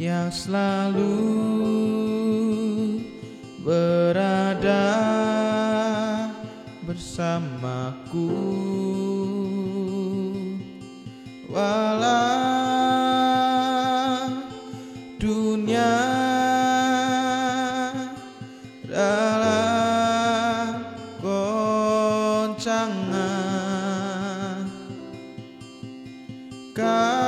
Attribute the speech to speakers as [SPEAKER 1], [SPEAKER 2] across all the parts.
[SPEAKER 1] yang selalu berada bersamaku, walau dunia dalam goncangan. Kau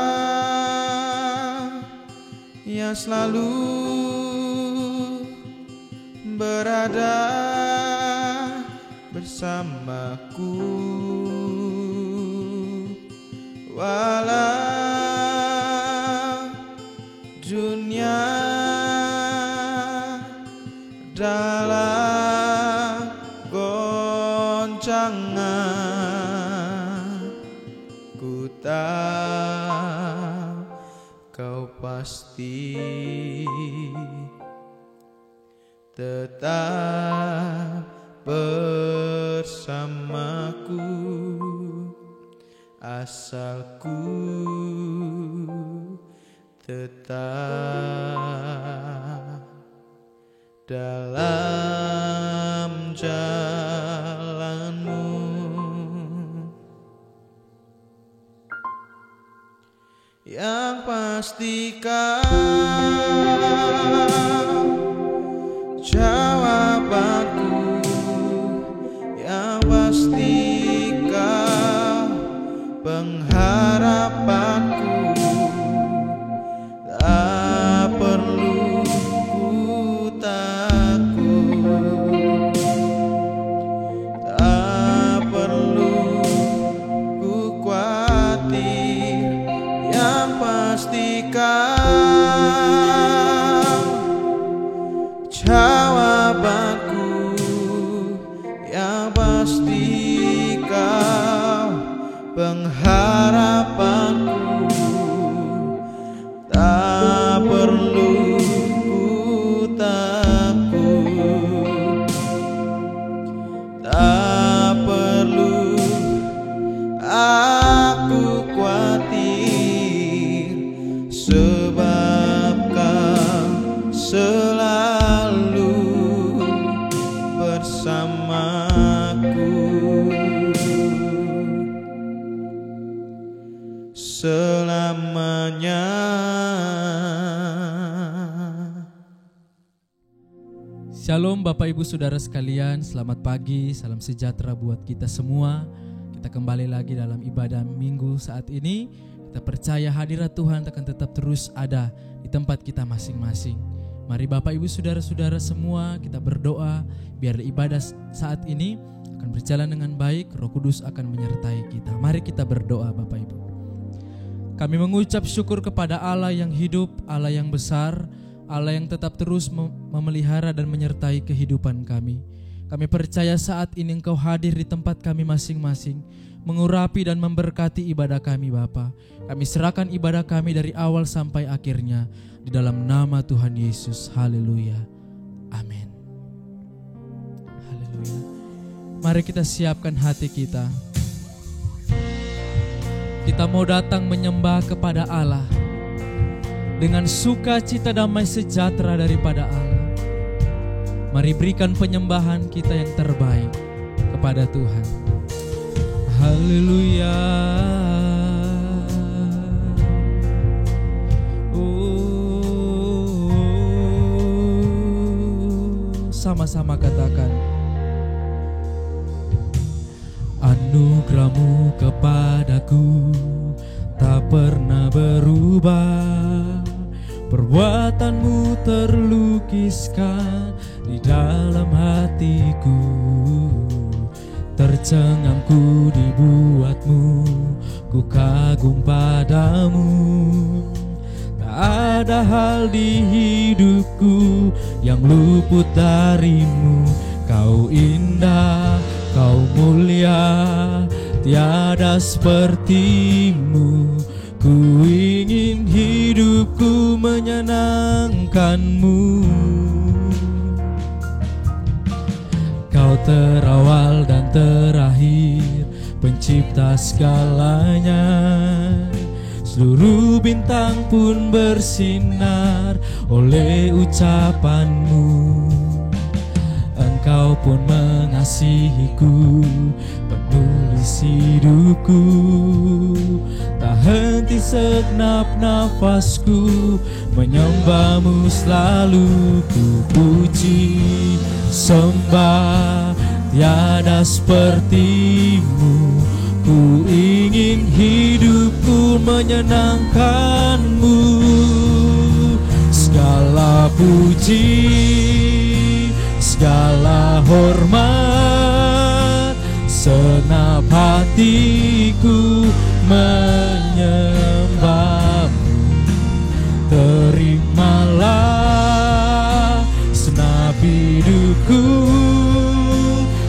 [SPEAKER 1] yang selalu berada bersamaku, walau dunia dalam goncangan. Ku tahu kau pasti tetap bersamaku, asalku tetap dalam jalanmu. Yang pasti kau jawabanku, yang pasti kau pengharapanku. Tak perlu ku takut, tak perlu ku khawatir. Yang pasti kau jawabanku, yang pasti kau pengharapanku. Tak perlu ku takut, tak perlu aku khawatir, sebab kau selalu bersamaku selamanya.
[SPEAKER 2] Shalom Bapak Ibu Saudara sekalian, selamat pagi, salam sejahtera buat kita semua. Kita kembali lagi dalam ibadah minggu saat ini. Kita percaya hadirat Tuhan akan tetap terus ada di tempat kita masing-masing. Mari Bapak Ibu Saudara-saudara semua, kita berdoa biar ibadah saat ini akan berjalan dengan baik, Roh Kudus akan menyertai kita. Mari kita berdoa Bapak Ibu. Kami mengucap syukur kepada Allah yang hidup, Allah yang besar, Allah yang tetap terus memelihara dan menyertai kehidupan kami. Kami percaya saat ini Engkau hadir di tempat kami masing-masing, mengurapi dan memberkati ibadah kami Bapa. Kami serahkan ibadah kami dari awal sampai akhirnya di dalam nama Tuhan Yesus. Haleluya. Amin. Haleluya. Mari kita siapkan hati kita. Kita mau datang menyembah kepada Allah dengan sukacita, damai sejahtera daripada Allah. Mari berikan penyembahan kita yang terbaik kepada Tuhan. Haleluya. Sama-sama katakan. Anugerah-Mu kepadaku tak pernah berubah, perbuatan-Mu terlukiskan di dalam hatiku. Tercengangku dibuat-Mu, ku kagum padamu. Tak ada hal di hidupku yang luput dari-Mu. Kau indah, Kau mulia, tiada seperti-Mu. Ku ingin hidupku menyenangkan-Mu. Kau terawal dan terakhir, pencipta segalanya. seluruh bintang pun bersinar oleh ucapan-Mu. Engkau pun mengasihiku, penulis hidupku. Tak henti segenap nafasku, menyembah-Mu selalu. Ku puji, sembah, tiada seperti-Mu. Ku ingin hidupku menyenangkan-Mu. Segala puji, segala hormat, senap hatiku menyembah-Mu. Terimalah senap hidupku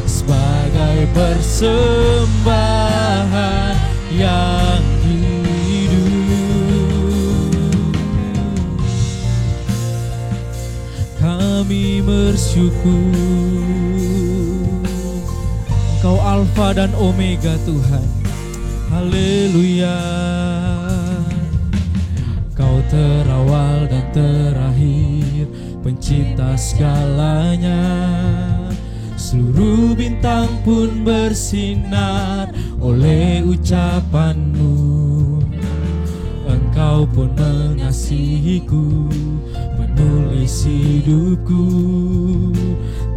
[SPEAKER 2] sebagai persembahan yang hidup. Kami bersyukur, Engkau Alfa dan Omega Tuhan. Haleluya. Kau terawal dan terakhir, pencipta segalanya. Seluruh bintang pun bersinar oleh ucapan-Mu. Engkau pun mengasihiku, penulis hidupku.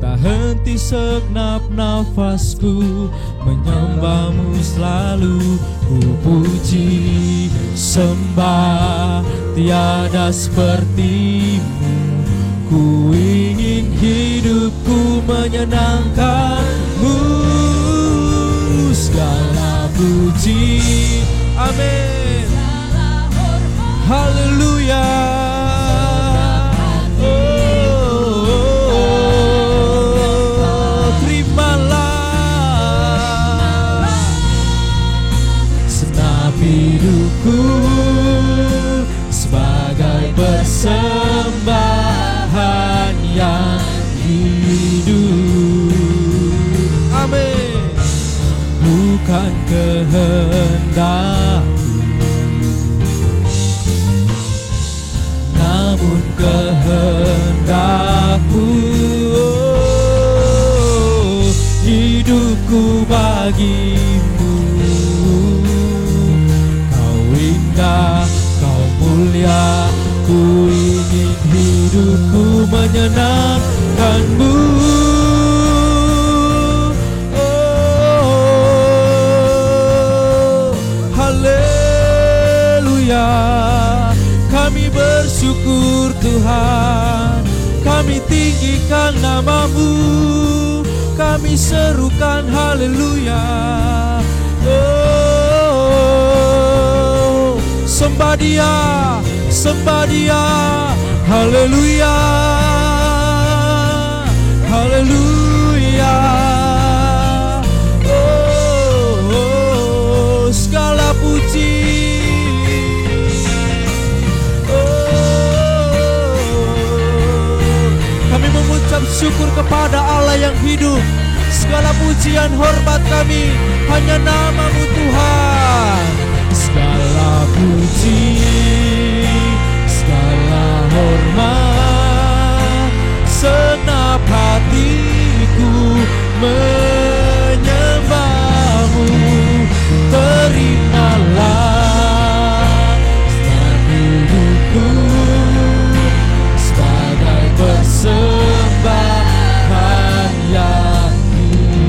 [SPEAKER 2] Tak henti segenap nafasku, menyembah-Mu selalu. Ku puji, sembah, tiada seperti-Mu. Ku ingin hidupku menyenangkan-Mu. Segala puji, amin, haleluya. Terimalah senap hidupku sebagai persembahan yang hidup. Amin. Bukan kehendakku, namun kehendak-Mu. Hidupku bagi-Mu. Kau indah, Kau mulia. Ku ingin hidupku menyenangkan-Mu. Oh, haleluya. Kami bersyukur Tuhan, kami tinggikan nama-Mu, kami serukan haleluya. Oh, sembah Dia, sembah Dia, haleluya, haleluya. Oh, segala puji, kami mengucap syukur kepada Allah yang hidup. Segala pujian hormat kami hanya nama-Mu Tuhan. Segala puji, segala hormat, senap hatiku menyembah-Mu. Terimalah senap hidupku sebagai persembahan yang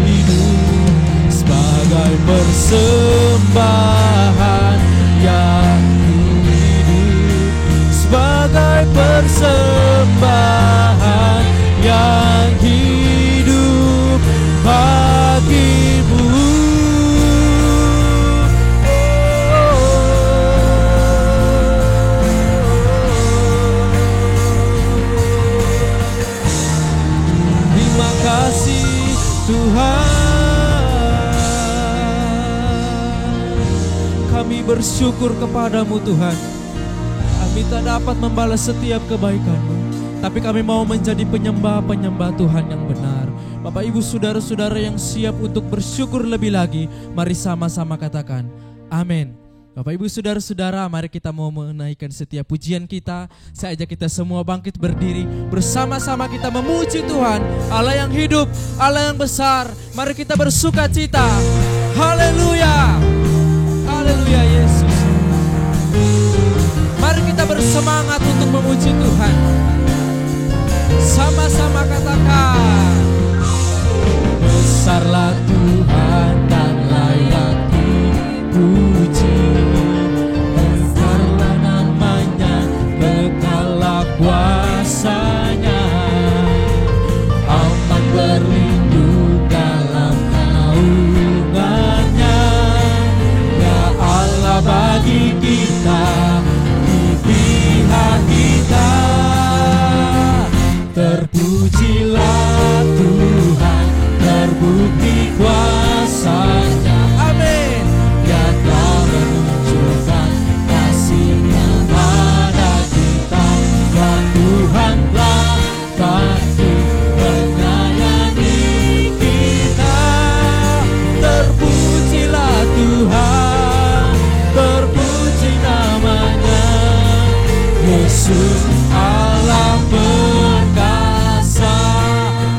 [SPEAKER 2] hidup, sebagai persembahan yang hidup, sebagai persembahan yang hidup bagi-Mu. Terima kasih Tuhan. Kami bersyukur kepada-Mu Tuhan. Kami tak dapat membalas setiap kebaikan-Mu, tapi kami mau menjadi penyembah-penyembah Tuhan yang benar. Bapak Ibu saudara-saudara yang siap untuk bersyukur lebih lagi, mari sama-sama katakan amin. Bapak Ibu Saudara-saudara, mari kita mau menaikkan setiap pujian kita. Saya ajak kita semua bangkit berdiri, bersama-sama kita memuji Tuhan, Allah yang hidup, Allah yang besar. Mari kita bersuka cita. Haleluya, haleluya Yesus. Mari kita bersemangat untuk memuji Tuhan. Sama-sama katakan, besarlah Tuhan dan layak dipuji. Besarlah namanya, kekallah kuasanya. Aman berlindung dalam naungannya. Ya Allah bagi kita, di pihak kita. Terpujilah Tuhan, terbukti kuasa-Nya. Amin. Dia telah menunjukkan kasih-Nya pada kita. Dan Tuhan telah pasti menyayangi kita. Terpujilah Tuhan, terpuji namanya. Yesus Allah perkasa.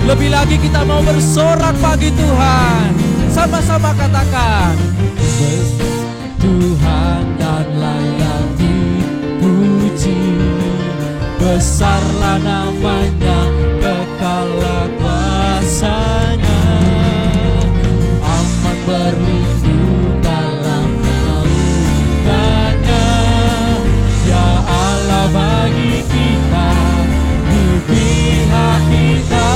[SPEAKER 2] Lebih lagi kita mau bersorak bagi Tuhan. Sama-sama katakan, Tuhan dan layak dipuji. Besarlah namanya, kekallah kuasa-Nya. Aman berlindung dalam naungannya. Ya Allah bagi kita, di pihak kita.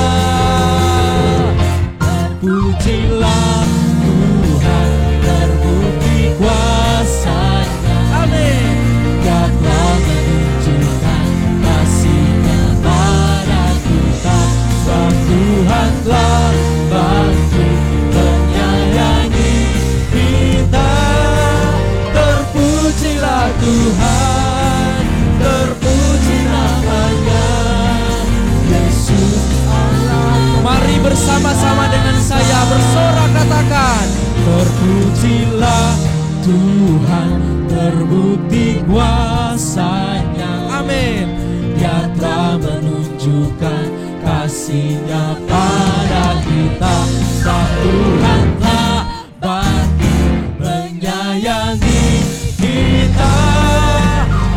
[SPEAKER 2] Pujilah Tuhan, terbukti kuasa-Nya. Amin. Dia telah menunjukkan kasih-Nya pada kita. Dan Tuhan telah bangkit menyayangi kita. Terpujilah Tuhan, terpuji namanya. Yesus Allah. Mari bersama-sama dengan saya bersorak katakan, terpujilah Tuhan, terbukti kuasa-Nya. Amin. Dia telah menunjukkan kasih-Nya pada kita. Dan Tuhan telah bangkit menyayangi kita.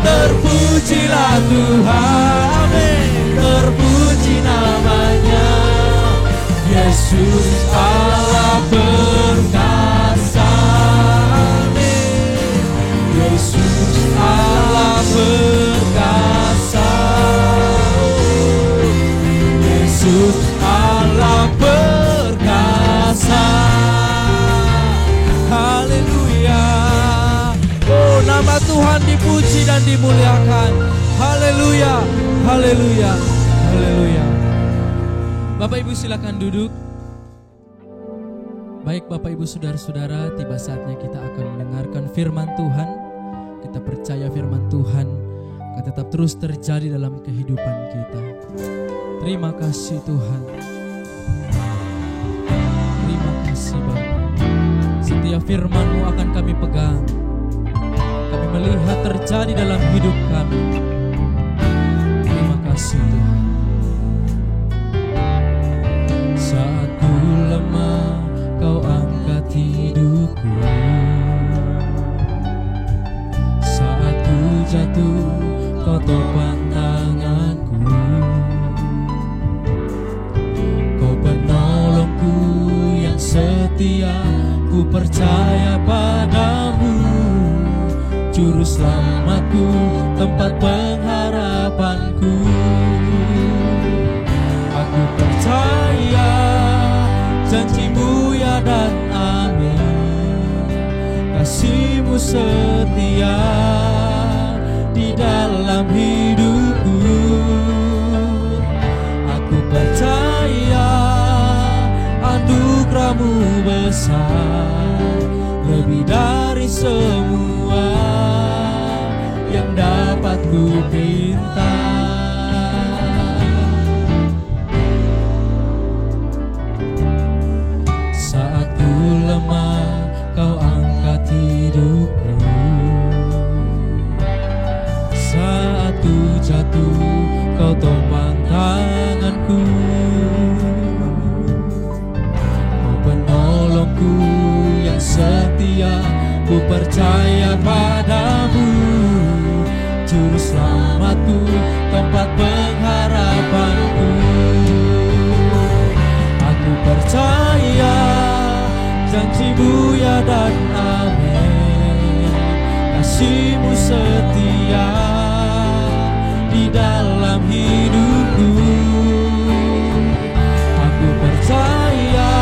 [SPEAKER 2] Terpujilah Tuhan, amin. Terpuji namanya. Yesus Allah perkasa. Amin. Yesus Allah perkasa. Yesus Allah perkasa. Haleluya. Oh, nama Tuhan dipuji dan dimuliakan. Haleluya, haleluya, haleluya. Bapak Ibu silakan duduk. Baik Bapak Ibu saudara-saudara, tiba saatnya kita akan mendengarkan firman Tuhan. Kita percaya firman Tuhan akan tetap terus terjadi dalam kehidupan kita. Terima kasih Tuhan. Terima kasih Bapa. Setiap firman-Mu akan kami pegang. Kami melihat terjadi dalam hidup kami. Terima kasih Tuhan. Saat ku lemah, Kau angkat hidupku. Saat ku jatuh, Kau topang tanganku. Kau penolongku yang setia, ku percaya padamu. Juru selamatku, tempat pengharapanku. Aku percaya janji-Mu ya dan amin. Kasih-Mu setia di dalam hidupku. Aku percaya anugerah-Mu besar, lebih dari semua yang dapat ku minta. Saat ku lemah, Kau angkat hidupku. jatuh, Kau topang tanganku. Kau penolongku yang setia, ku percaya padamu. Juru selamatku, tempat pengharapanku. Aku percaya janji-Mu ya dan amin. Kasih-Mu setia di dalam hidupku. Aku percaya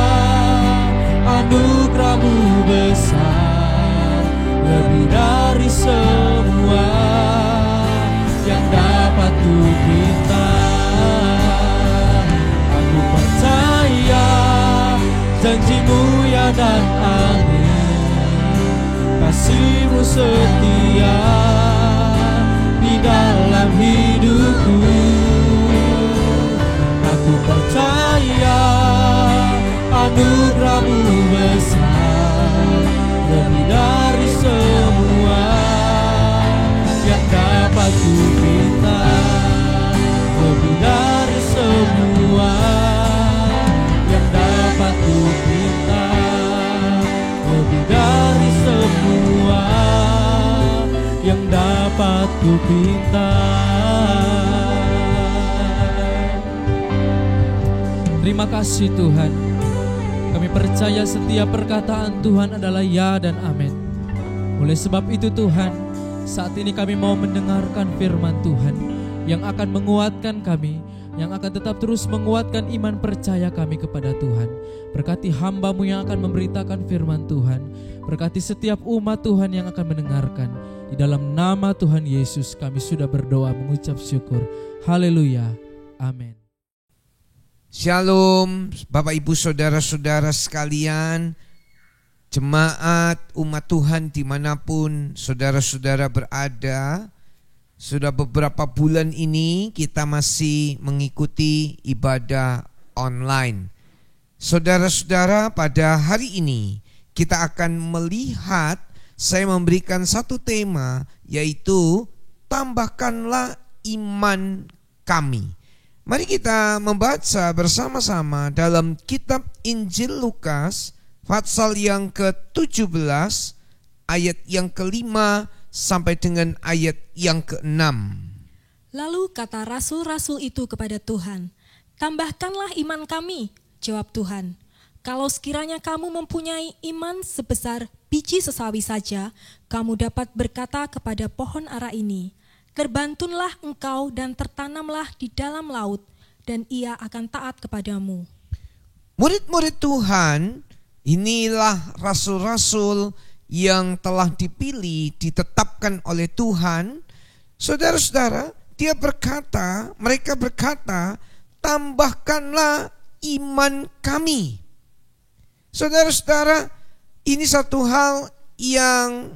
[SPEAKER 2] anugerah-Mu besar, lebih dari semua yang dapat ku minta. Aku percaya janji-Mu ya dan amin. Kasih-Mu setia di dalam hidupku. Aku percaya anugerah-Mu besar, lebih dari semua yang dapat ku minta. Lebih dari semua yang dapat ku minta. Lebih dari semua yang dapat ku pinta. Terima kasih Tuhan. Kami percaya setiap perkataan Tuhan adalah ya dan amin. Oleh sebab itu Tuhan, saat ini kami mau mendengarkan firman Tuhan yang akan menguatkan kami, yang akan tetap terus menguatkan iman percaya kami kepada Tuhan. Berkati hamba-Mu yang akan memberitakan firman Tuhan. Berkati setiap umat Tuhan yang akan mendengarkan. Di dalam nama Tuhan Yesus kami sudah berdoa mengucap syukur. Haleluya. Amin.
[SPEAKER 3] Shalom Bapak Ibu Saudara-saudara sekalian, jemaat umat Tuhan dimanapun saudara-saudara berada. Sudah beberapa bulan ini kita masih mengikuti ibadah online. Saudara-saudara, pada hari ini kita akan melihat, saya memberikan satu tema, yaitu tambahkanlah iman kami. Mari kita membaca bersama-sama dalam kitab Injil Lukas pasal yang ke-17 ayat yang ke-5 sampai dengan ayat yang ke-6.
[SPEAKER 4] Lalu kata rasul-rasul itu kepada Tuhan, "Tambahkanlah iman kami," jawab Tuhan. "Kalau sekiranya kamu mempunyai iman sebesar biji sesawi saja, kamu dapat berkata kepada pohon ara ini, 'Terbantunlah engkau dan tertanamlah di dalam laut,' dan ia akan taat kepadamu."
[SPEAKER 3] Murid-murid Tuhan, inilah rasul-rasul yang telah dipilih, ditetapkan oleh Tuhan. Saudara-saudara, mereka berkata, tambahkanlah iman kami. Saudara-saudara, ini satu hal yang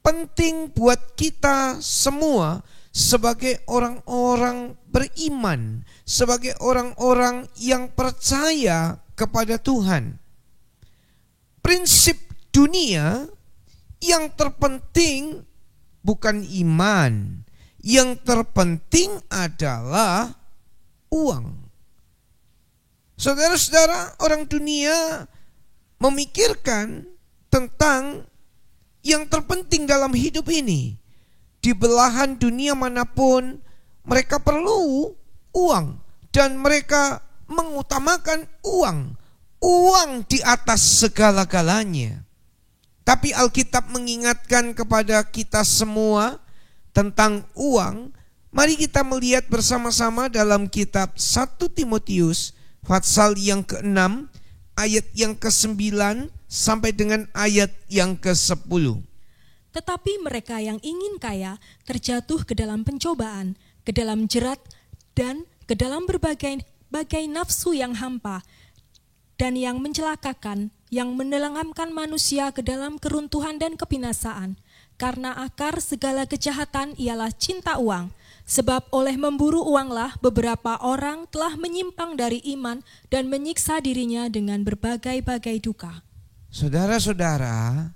[SPEAKER 3] penting buat kita semua sebagai orang-orang beriman, sebagai orang-orang yang percaya kepada Tuhan. Prinsip dunia yang terpenting bukan iman, yang terpenting adalah uang. Saudara-saudara, orang dunia memikirkan tentang yang terpenting dalam hidup ini. Di belahan dunia manapun mereka perlu uang, dan mereka mengutamakan uang. Uang di atas segala-galanya. Tapi Alkitab mengingatkan kepada kita semua tentang uang. Mari kita melihat bersama-sama dalam kitab 1 Timotius pasal yang ke-6 ayat yang ke-9 sampai dengan ayat yang ke-10.
[SPEAKER 4] Tetapi mereka yang ingin kaya terjatuh ke dalam pencobaan, ke dalam jerat, dan ke dalam berbagai nafsu yang hampa, dan yang mencelakakan, yang menelangkamkan manusia ke dalam keruntuhan dan kebinasaan. Karena akar segala kejahatan ialah cinta uang. Sebab oleh memburu uanglah beberapa orang telah menyimpang dari iman dan menyiksa dirinya dengan berbagai-bagai duka.
[SPEAKER 3] Saudara-saudara,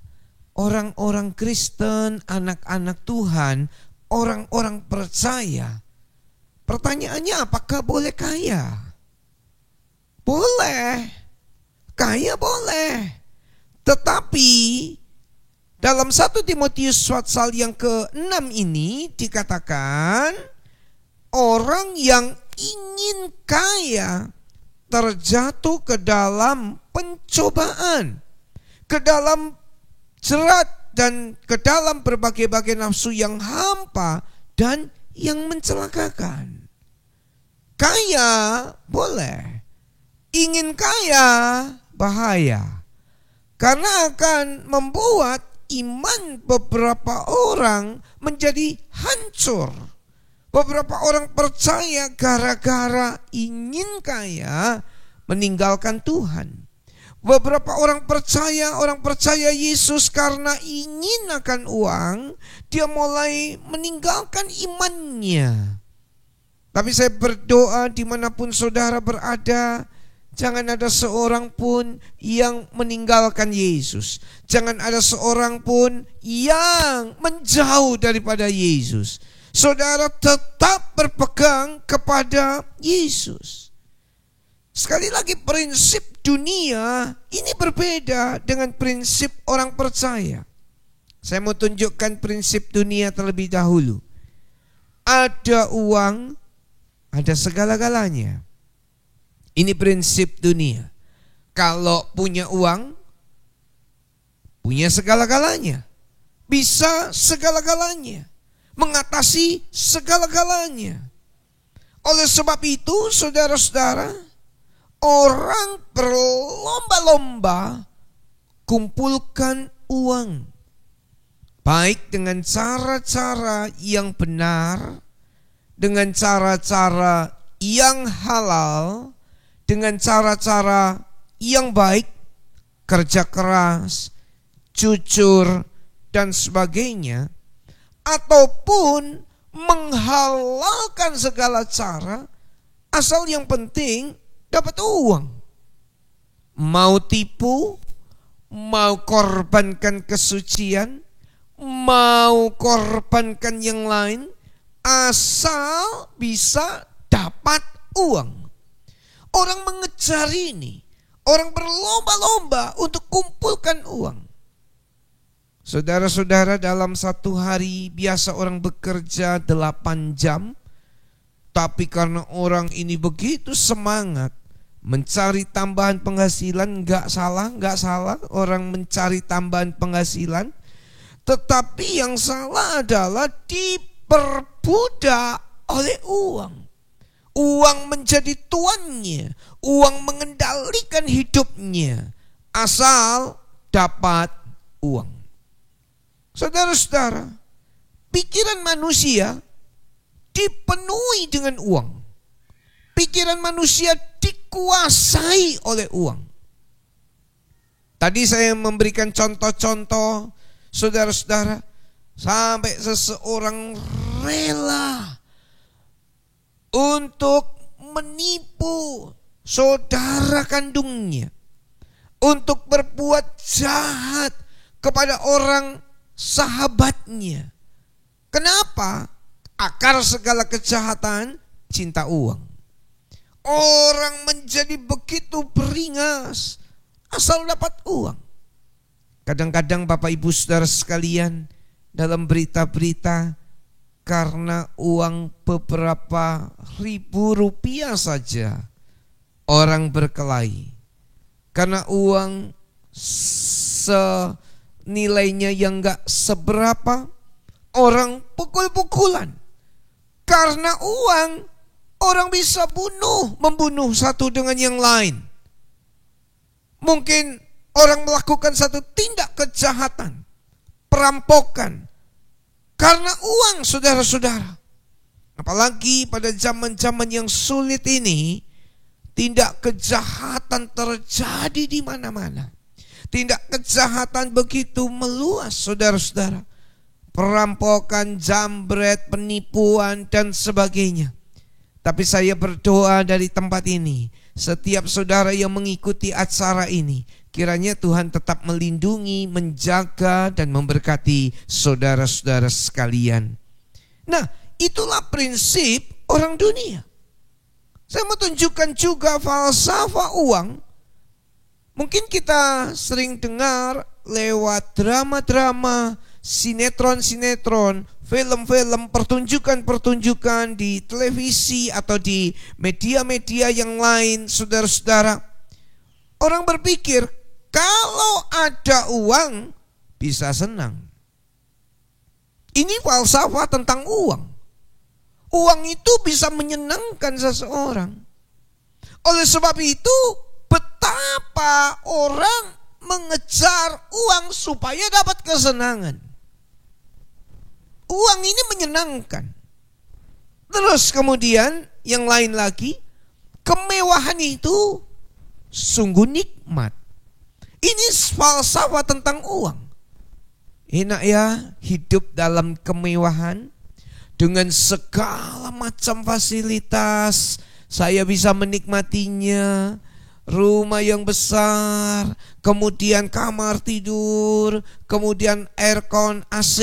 [SPEAKER 3] orang-orang Kristen, anak-anak Tuhan, orang-orang percaya, Pertanyaannya, apakah boleh kaya? Boleh. Kaya boleh. Tetapi dalam 1 Timotius pasal yang ke-6 ini dikatakan, orang yang ingin kaya terjatuh ke dalam pencobaan, ke dalam jerat, dan ke dalam berbagai-bagai nafsu yang hampa dan yang mencelakakan. Kaya boleh, ingin kaya bahaya, karena akan membuat iman beberapa orang menjadi hancur. Beberapa orang percaya gara-gara ingin kaya meninggalkan Tuhan. Beberapa orang percaya Yesus karena ingin akan uang, dia mulai meninggalkan imannya. Tapi saya berdoa dimanapun saudara berada, jangan ada seorang pun yang meninggalkan Yesus. Jangan ada seorang pun yang menjauh daripada Yesus. Saudara tetap berpegang kepada Yesus. Sekali lagi, prinsip dunia ini berbeda dengan prinsip orang percaya. Saya mau tunjukkan prinsip dunia terlebih dahulu. Ada uang, ada segala-galanya. Ini prinsip dunia. Kalau punya uang, punya segala-galanya. Bisa segala-galanya. Mengatasi segala-galanya. Oleh sebab itu, saudara-saudara, orang berlomba-lomba kumpulkan uang. Baik dengan cara-cara yang benar, dengan cara-cara yang halal, dengan cara-cara yang baik, kerja keras, jujur, dan sebagainya, ataupun menghalalkan segala cara, asal yang penting dapat uang. Mau tipu, mau korbankan kesucian, mau korbankan yang lain, asal bisa dapat uang. Orang mengejar ini, orang berlomba-lomba untuk kumpulkan uang. Saudara-saudara, dalam satu hari biasa orang bekerja 8 jam, tapi karena orang ini begitu semangat mencari tambahan penghasilan, nggak salah orang mencari tambahan penghasilan, tetapi yang salah adalah diperbudak oleh uang. Uang menjadi tuannya, uang mengendalikan hidupnya, asal dapat uang. Saudara-saudara, pikiran manusia dipenuhi dengan uang. Pikiran manusia dikuasai oleh uang. Tadi saya memberikan contoh-contoh, saudara-saudara, sampai seseorang rela untuk menipu saudara kandungnya, untuk berbuat jahat kepada orang sahabatnya. Kenapa? Akar segala kejahatan cinta uang. Orang menjadi begitu beringas asal dapat uang. Kadang-kadang Bapak Ibu Saudara sekalian, dalam berita-berita, karena uang beberapa ribu rupiah saja orang berkelahi. Karena uang nilainya yang gak seberapa, orang pukul-pukulan. Karena uang, orang bisa membunuh satu dengan yang lain. Mungkin orang melakukan satu tindak kejahatan, perampokan, karena uang, saudara-saudara. Apalagi pada zaman-zaman yang sulit ini, tindak kejahatan terjadi di mana-mana. Tindak kejahatan begitu meluas, saudara-saudara. Perampokan, jambret, penipuan, dan sebagainya. Tapi saya berdoa dari tempat ini, setiap saudara yang mengikuti acara ini, kiranya Tuhan tetap melindungi, menjaga, dan memberkati saudara-saudara sekalian. Nah, itulah prinsip orang dunia. Saya mau tunjukkan juga falsafah uang. Mungkin kita sering dengar lewat drama-drama, sinetron-sinetron, film-film, pertunjukan-pertunjukan di televisi atau di media-media yang lain, saudara-saudara. Orang berpikir kalau ada uang bisa senang. Ini falsafah tentang uang. Uang itu bisa menyenangkan seseorang. Oleh sebab itu, betapa orang mengejar uang supaya dapat kesenangan. Uang ini menyenangkan. Terus kemudian yang lain lagi, kemewahan itu sungguh nikmat. Ini falsafah tentang uang. Enak ya hidup dalam kemewahan dengan segala macam fasilitas. Saya bisa menikmatinya. Rumah yang besar, kemudian kamar tidur, kemudian aircon, AC,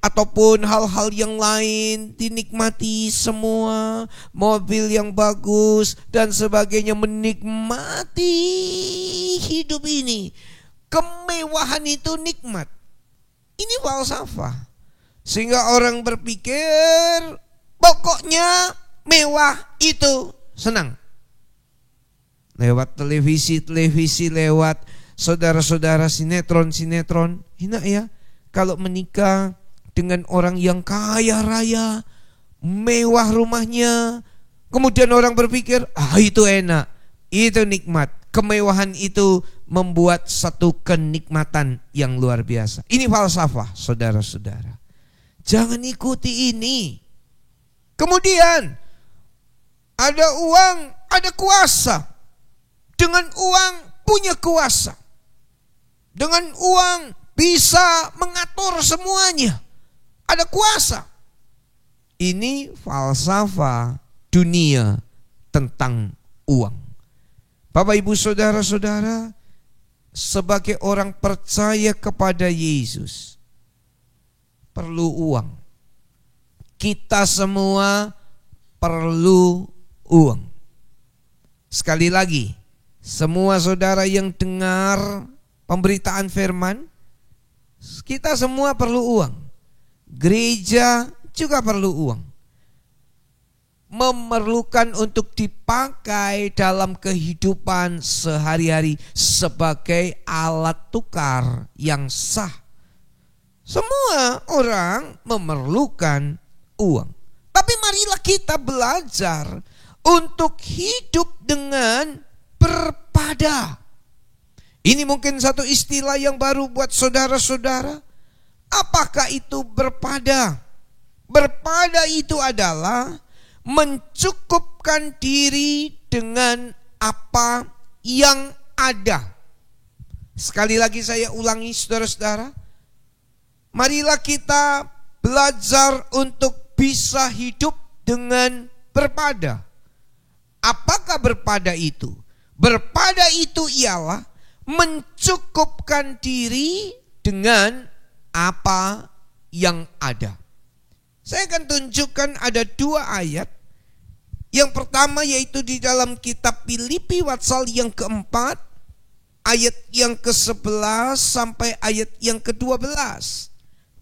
[SPEAKER 3] ataupun hal-hal yang lain dinikmati semua. Mobil yang bagus dan sebagainya, menikmati hidup ini. Kemewahan itu nikmat. Ini falsafah. Sehingga orang berpikir pokoknya mewah itu senang. Lewat televisi, lewat saudara-saudara sinetron. Enak ya kalau menikah dengan orang yang kaya raya, mewah rumahnya. Kemudian orang berpikir, itu enak, itu nikmat. Kemewahan itu membuat satu kenikmatan yang luar biasa. Ini falsafah, saudara-saudara. Jangan ikuti ini. Kemudian ada uang, ada kuasa. Dengan uang punya kuasa. Dengan uang bisa mengatur semuanya. Ada kuasa. Ini falsafah dunia tentang uang. Bapak, Ibu, saudara-saudara, sebagai orang percaya kepada Yesus, perlu uang. Kita semua perlu uang. Sekali lagi, semua saudara yang dengar pemberitaan firman, kita semua perlu uang. Gereja juga perlu uang. Memerlukan untuk dipakai dalam kehidupan sehari-hari sebagai alat tukar yang sah. Semua orang memerlukan uang. Tapi marilah kita belajar untuk hidup dengan berpada. Ini mungkin satu istilah yang baru buat saudara-saudara. Apakah itu berpada? Berpada itu adalah mencukupkan diri dengan apa yang ada. Sekali lagi saya ulangi, saudara-saudara. Marilah kita belajar untuk bisa hidup dengan berpada. Apakah berpada itu? Berpada itu ialah mencukupkan diri dengan apa yang ada. Saya akan tunjukkan ada 2 ayat. Yang pertama yaitu di dalam kitab Filipi pasal yang keempat, ayat yang ke-11 sampai ayat yang ke-12.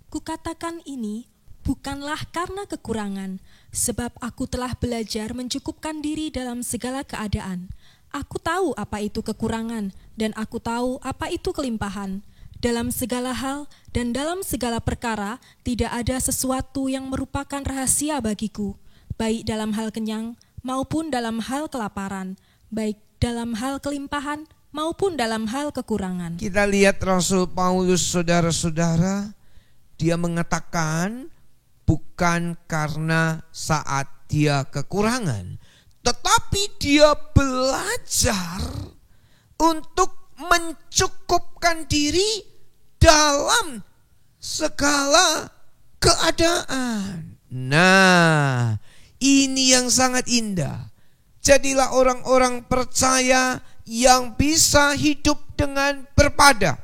[SPEAKER 4] Kukatakan ini bukanlah karena kekurangan, sebab aku telah belajar mencukupkan diri dalam segala keadaan. Aku tahu apa itu kekurangan, dan aku tahu apa itu kelimpahan. Dalam segala hal dan dalam segala perkara tidak ada sesuatu yang merupakan rahasia bagiku, baik dalam hal kenyang maupun dalam hal kelaparan, baik dalam hal kelimpahan maupun dalam hal kekurangan.
[SPEAKER 3] Kita lihat Rasul Paulus, saudara-saudara, dia mengatakan bukan karena saat dia kekurangan, tetapi dia belajar untuk mencukupkan diri dalam segala keadaan. Nah, ini yang sangat indah. Jadilah orang-orang percaya yang bisa hidup dengan berpada.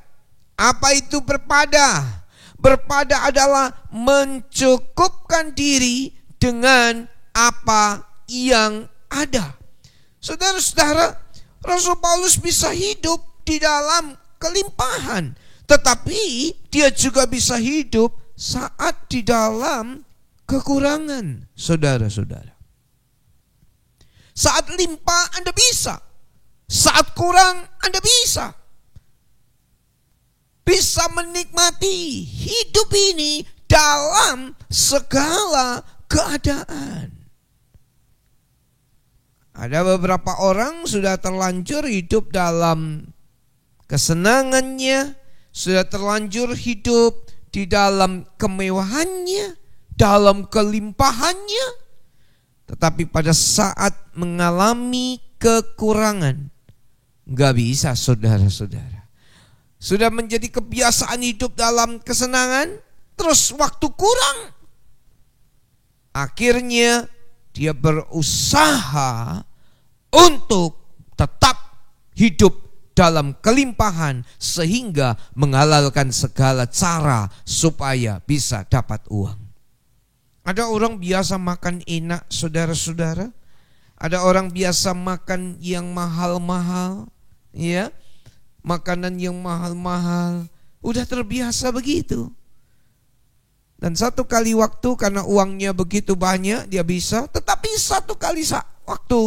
[SPEAKER 3] Apa itu berpada? Berpada adalah mencukupkan diri dengan apa yang ada. Saudara-saudara, Rasul Paulus bisa hidup di dalam kelimpahan, tetapi dia juga bisa hidup saat di dalam kekurangan. Saudara-saudara, saat limpah Anda bisa, saat kurang Anda bisa menikmati hidup ini dalam segala keadaan. Ada beberapa orang sudah terlanjur hidup dalam kesenangannya, sudah terlanjur hidup di dalam kemewahannya, dalam kelimpahannya, tetapi pada saat mengalami kekurangan, gak bisa, saudara-saudara. Sudah menjadi kebiasaan hidup dalam kesenangan, terus waktu kurang, akhirnya dia berusaha untuk tetap hidup dalam kelimpahan sehingga menghalalkan segala cara supaya bisa dapat uang. Ada orang biasa makan enak, saudara-saudara. Ada orang biasa makan yang mahal-mahal, ya. Makanan yang mahal-mahal, udah terbiasa begitu. Dan satu kali waktu karena uangnya begitu banyak dia bisa, tetapi satu kali waktu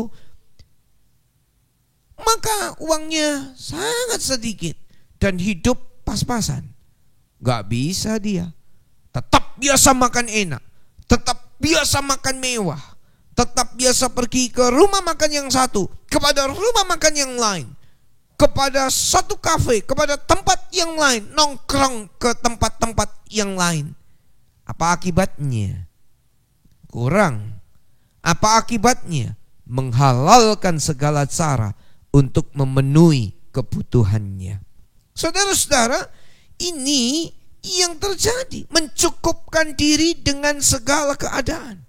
[SPEAKER 3] maka uangnya sangat sedikit dan hidup pas-pasan. Gak bisa dia. Tetap biasa makan enak, tetap biasa makan mewah, tetap biasa pergi ke rumah makan yang satu, kepada rumah makan yang lain, kepada satu kafe, kepada tempat yang lain, nongkrong ke tempat-tempat yang lain. Apa akibatnya? Kurang. Apa akibatnya? Menghalalkan segala cara untuk memenuhi kebutuhannya. Saudara-saudara, ini yang terjadi. Mencukupkan diri dengan segala keadaan.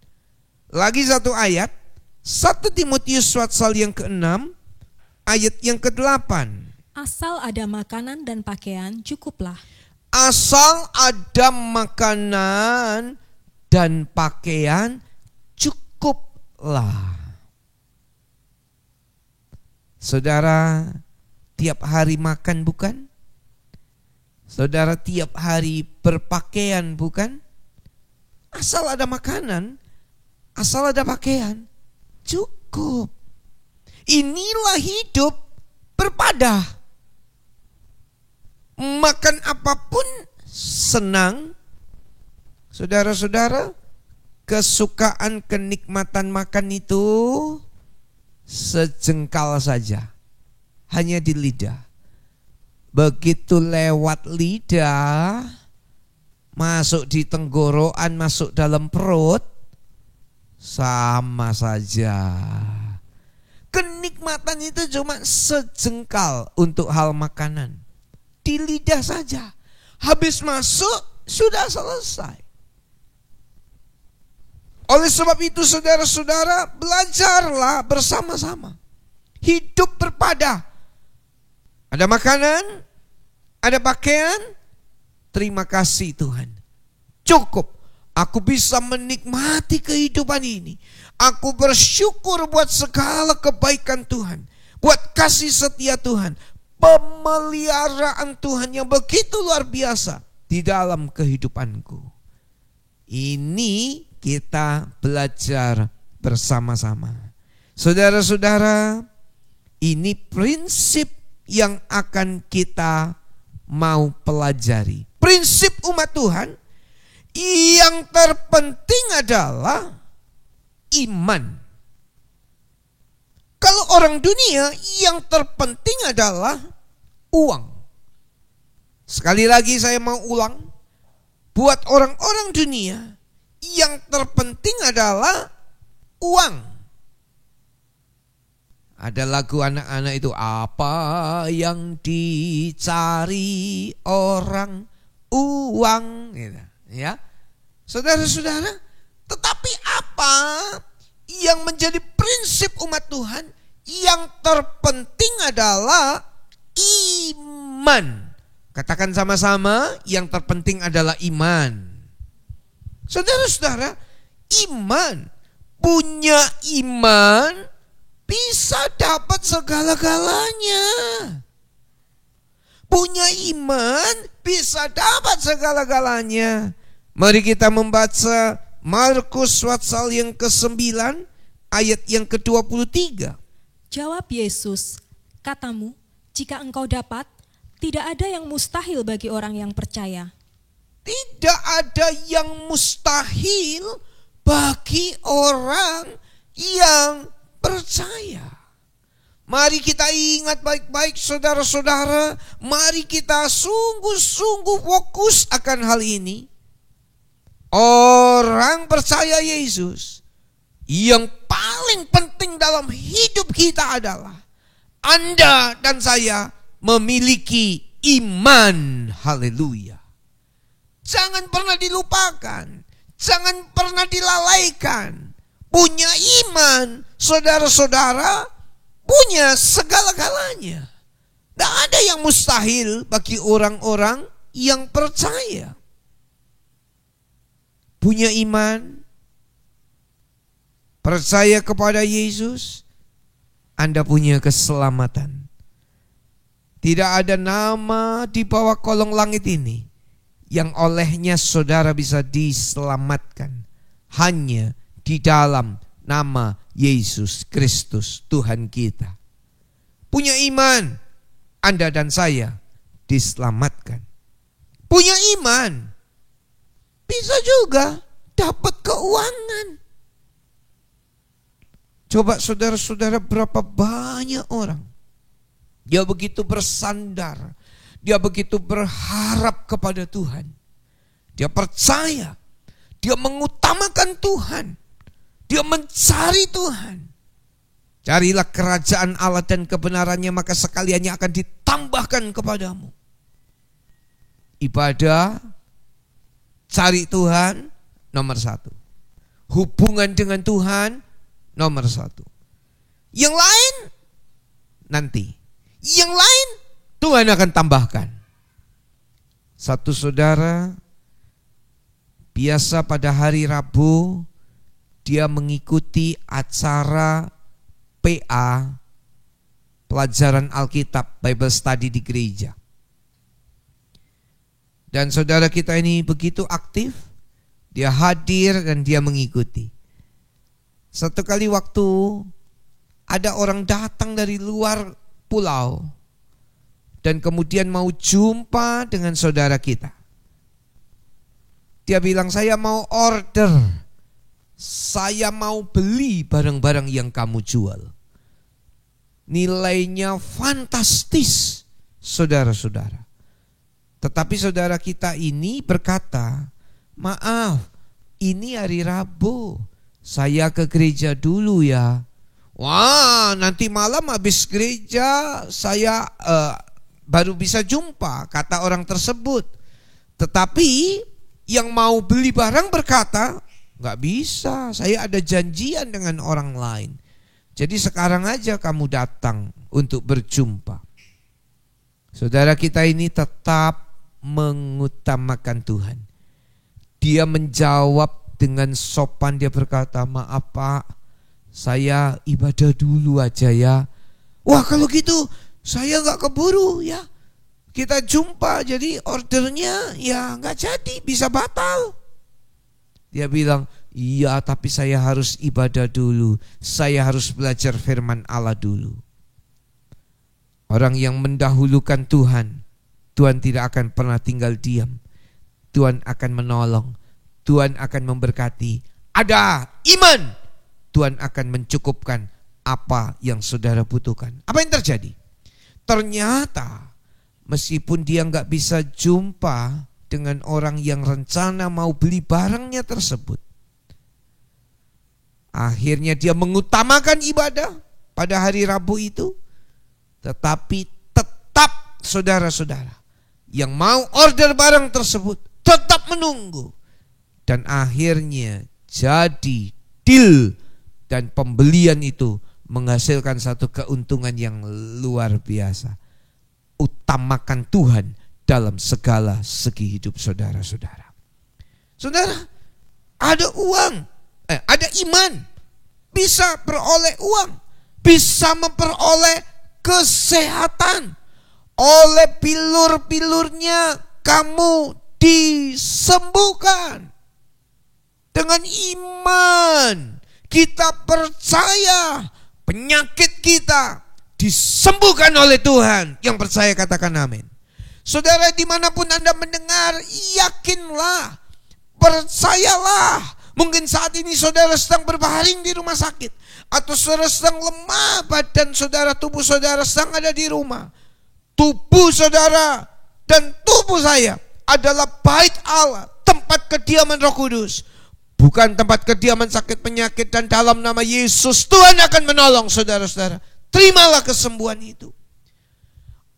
[SPEAKER 3] Lagi satu ayat, 1 Timotius pasal yang ke-6, ayat yang ke-8.
[SPEAKER 4] Asal ada makanan dan pakaian, cukuplah.
[SPEAKER 3] Asal ada makanan dan pakaian, cukuplah. Saudara tiap hari makan bukan? Saudara tiap hari berpakaian bukan? Asal ada makanan, asal ada pakaian, cukup. Inilah hidup berpadah. Makan apapun senang. Saudara-saudara, kesukaan kenikmatan makan itu sejengkal saja, hanya di lidah. Begitu lewat lidah, masuk di tenggorokan, masuk dalam perut, sama saja. Kenikmatan itu cuma sejengkal untuk hal makanan. Di lidah saja. Habis masuk, sudah selesai. Oleh sebab itu saudara-saudara, belajarlah bersama-sama. Hidup berpadah. Ada makanan, ada pakaian, terima kasih Tuhan. Cukup. Aku bisa menikmati kehidupan ini. Aku bersyukur buat segala kebaikan Tuhan. Buat kasih setia Tuhan. Pemeliharaan Tuhan yang begitu luar biasa di dalam kehidupanku. Ini kita belajar bersama-sama. Saudara-saudara, ini prinsip yang akan kita mau pelajari. Prinsip umat Tuhan yang terpenting adalah iman. Kalau orang dunia yang terpenting adalah uang. Sekali lagi saya mau ulang. Buat orang-orang dunia yang terpenting adalah uang. Ada lagu anak-anak itu, apa yang dicari orang, uang, gitu, ya. Saudara-saudara, tetapi apa yang menjadi prinsip umat Tuhan? Yang terpenting adalah iman. Katakan sama-sama, yang terpenting adalah iman. Saudara-saudara, iman. Punya iman bisa dapat segala-galanya. Punya iman bisa dapat segala-galanya. Mari kita membaca Markus pasal yang ke-9 ayat yang ke-23.
[SPEAKER 4] Jawab Yesus, katamu, jika engkau dapat, tidak ada yang mustahil bagi orang yang percaya.
[SPEAKER 3] Tidak ada yang mustahil bagi orang yang percaya. Mari kita ingat baik-baik saudara-saudara. Mari kita sungguh-sungguh fokus akan hal ini. Orang percaya Yesus, yang paling penting dalam hidup kita adalah Anda dan saya memiliki iman. Haleluya. Jangan pernah dilupakan. Jangan pernah dilalaikan. Punya iman, saudara-saudara, punya segala-galanya. Tidak ada yang mustahil bagi orang-orang yang percaya. Punya iman, percaya kepada Yesus, Anda punya keselamatan. Tidak ada nama di bawah kolong langit ini yang olehnya saudara bisa diselamatkan. Hanya di dalam nama Yesus Kristus Tuhan kita. Punya iman, Anda dan saya diselamatkan. Punya iman, bisa juga dapat keuangan. Coba saudara-saudara, berapa banyak orang dia begitu bersandar, dia begitu berharap kepada Tuhan, dia percaya, dia mengutamakan Tuhan, dia mencari Tuhan. Carilah kerajaan Allah dan kebenarannya, maka sekaliannya akan ditambahkan kepadamu. Ibadah, cari Tuhan, nomor 1. Hubungan dengan Tuhan, nomor 1. Yang lain, nanti. Yang lain, Tuhan akan tambahkan. Satu saudara, biasa pada hari Rabu, dia mengikuti acara PA, pelajaran Alkitab, Bible Study di gereja. Dan saudara kita ini begitu aktif, dia hadir dan dia mengikuti. Satu kali waktu ada orang datang dari luar pulau dan kemudian mau jumpa dengan saudara kita. Dia bilang, saya mau order, saya mau beli barang-barang yang kamu jual. Nilainya fantastis, saudara-saudara. Tetapi saudara kita ini berkata, maaf, ini hari Rabu, saya ke gereja dulu ya. Wah, nanti malam habis gereja saya baru bisa jumpa, kata orang tersebut. Tetapi yang mau beli barang berkata, nggak bisa, saya ada janjian dengan orang lain. Jadi sekarang aja kamu datang untuk berjumpa. Saudara kita ini tetap mengutamakan Tuhan. Dia menjawab dengan sopan, dia berkata, maaf Pak, saya ibadah dulu aja ya. Wah, kalau gitu saya nggak keburu ya. Kita jumpa, jadi ordernya ya nggak jadi, bisa batal. Dia bilang, iya tapi saya harus ibadah dulu, saya harus belajar firman Allah dulu. Orang yang mendahulukan Tuhan, Tuhan tidak akan pernah tinggal diam. Tuhan akan menolong, Tuhan akan memberkati. Ada iman, Tuhan akan mencukupkan apa yang saudara butuhkan. Apa yang terjadi? Ternyata meskipun dia nggak bisa jumpa dengan orang yang rencana mau beli barangnya tersebut, akhirnya dia mengutamakan ibadah pada hari Rabu itu. Tetapi tetap saudara-saudara yang mau order barang tersebut tetap menunggu. Dan akhirnya jadi deal, dan pembelian itu menghasilkan satu keuntungan yang luar biasa. Utamakan Tuhan dalam segala segi hidup saudara-saudara. Saudara, ada uang, ada iman, bisa beroleh uang, bisa memperoleh kesehatan. Oleh pilur-pilurnya kamu disembuhkan. Dengan iman kita percaya penyakit kita disembuhkan oleh Tuhan. Yang percaya katakan amin. Saudara, dimanapun Anda mendengar, yakinlah, percayalah. Mungkin saat ini saudara sedang berbaring di rumah sakit, atau saudara sedang lemah badan saudara, tubuh saudara sedang ada di rumah. Tubuh saudara dan tubuh saya adalah bait Allah, tempat kediaman Roh Kudus, bukan tempat kediaman sakit penyakit. Dan dalam nama Yesus Tuhan akan menolong saudara-saudara. Terimalah kesembuhan itu.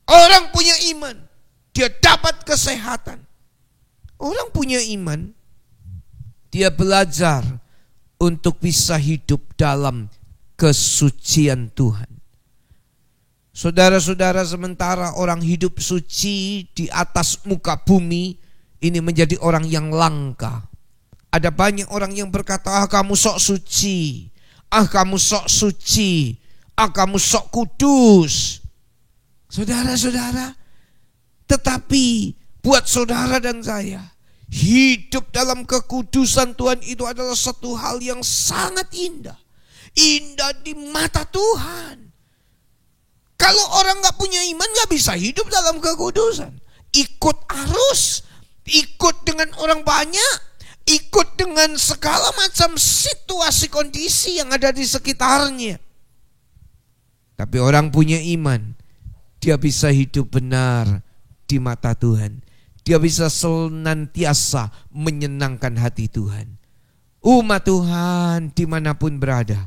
[SPEAKER 3] Orang punya iman, dia dapat kesehatan. Orang punya iman, dia belajar untuk bisa hidup dalam kesucian Tuhan. Saudara-saudara, sementara orang hidup suci di atas muka bumi ini menjadi orang yang langka. Ada banyak orang yang berkata, ah kamu sok suci, ah kamu sok suci, ah kamu sok kudus. Saudara-saudara, tetapi buat saudara dan saya, hidup dalam kekudusan Tuhan itu adalah satu hal yang sangat indah. Indah di mata Tuhan. Kalau orang gak punya iman gak bisa hidup dalam kekudusan. Ikut arus, ikut dengan orang banyak, ikut dengan segala macam situasi kondisi yang ada di sekitarnya. Tapi orang punya iman, dia bisa hidup benar di mata Tuhan. Dia bisa senantiasa menyenangkan hati Tuhan. Umat Tuhan dimanapun berada,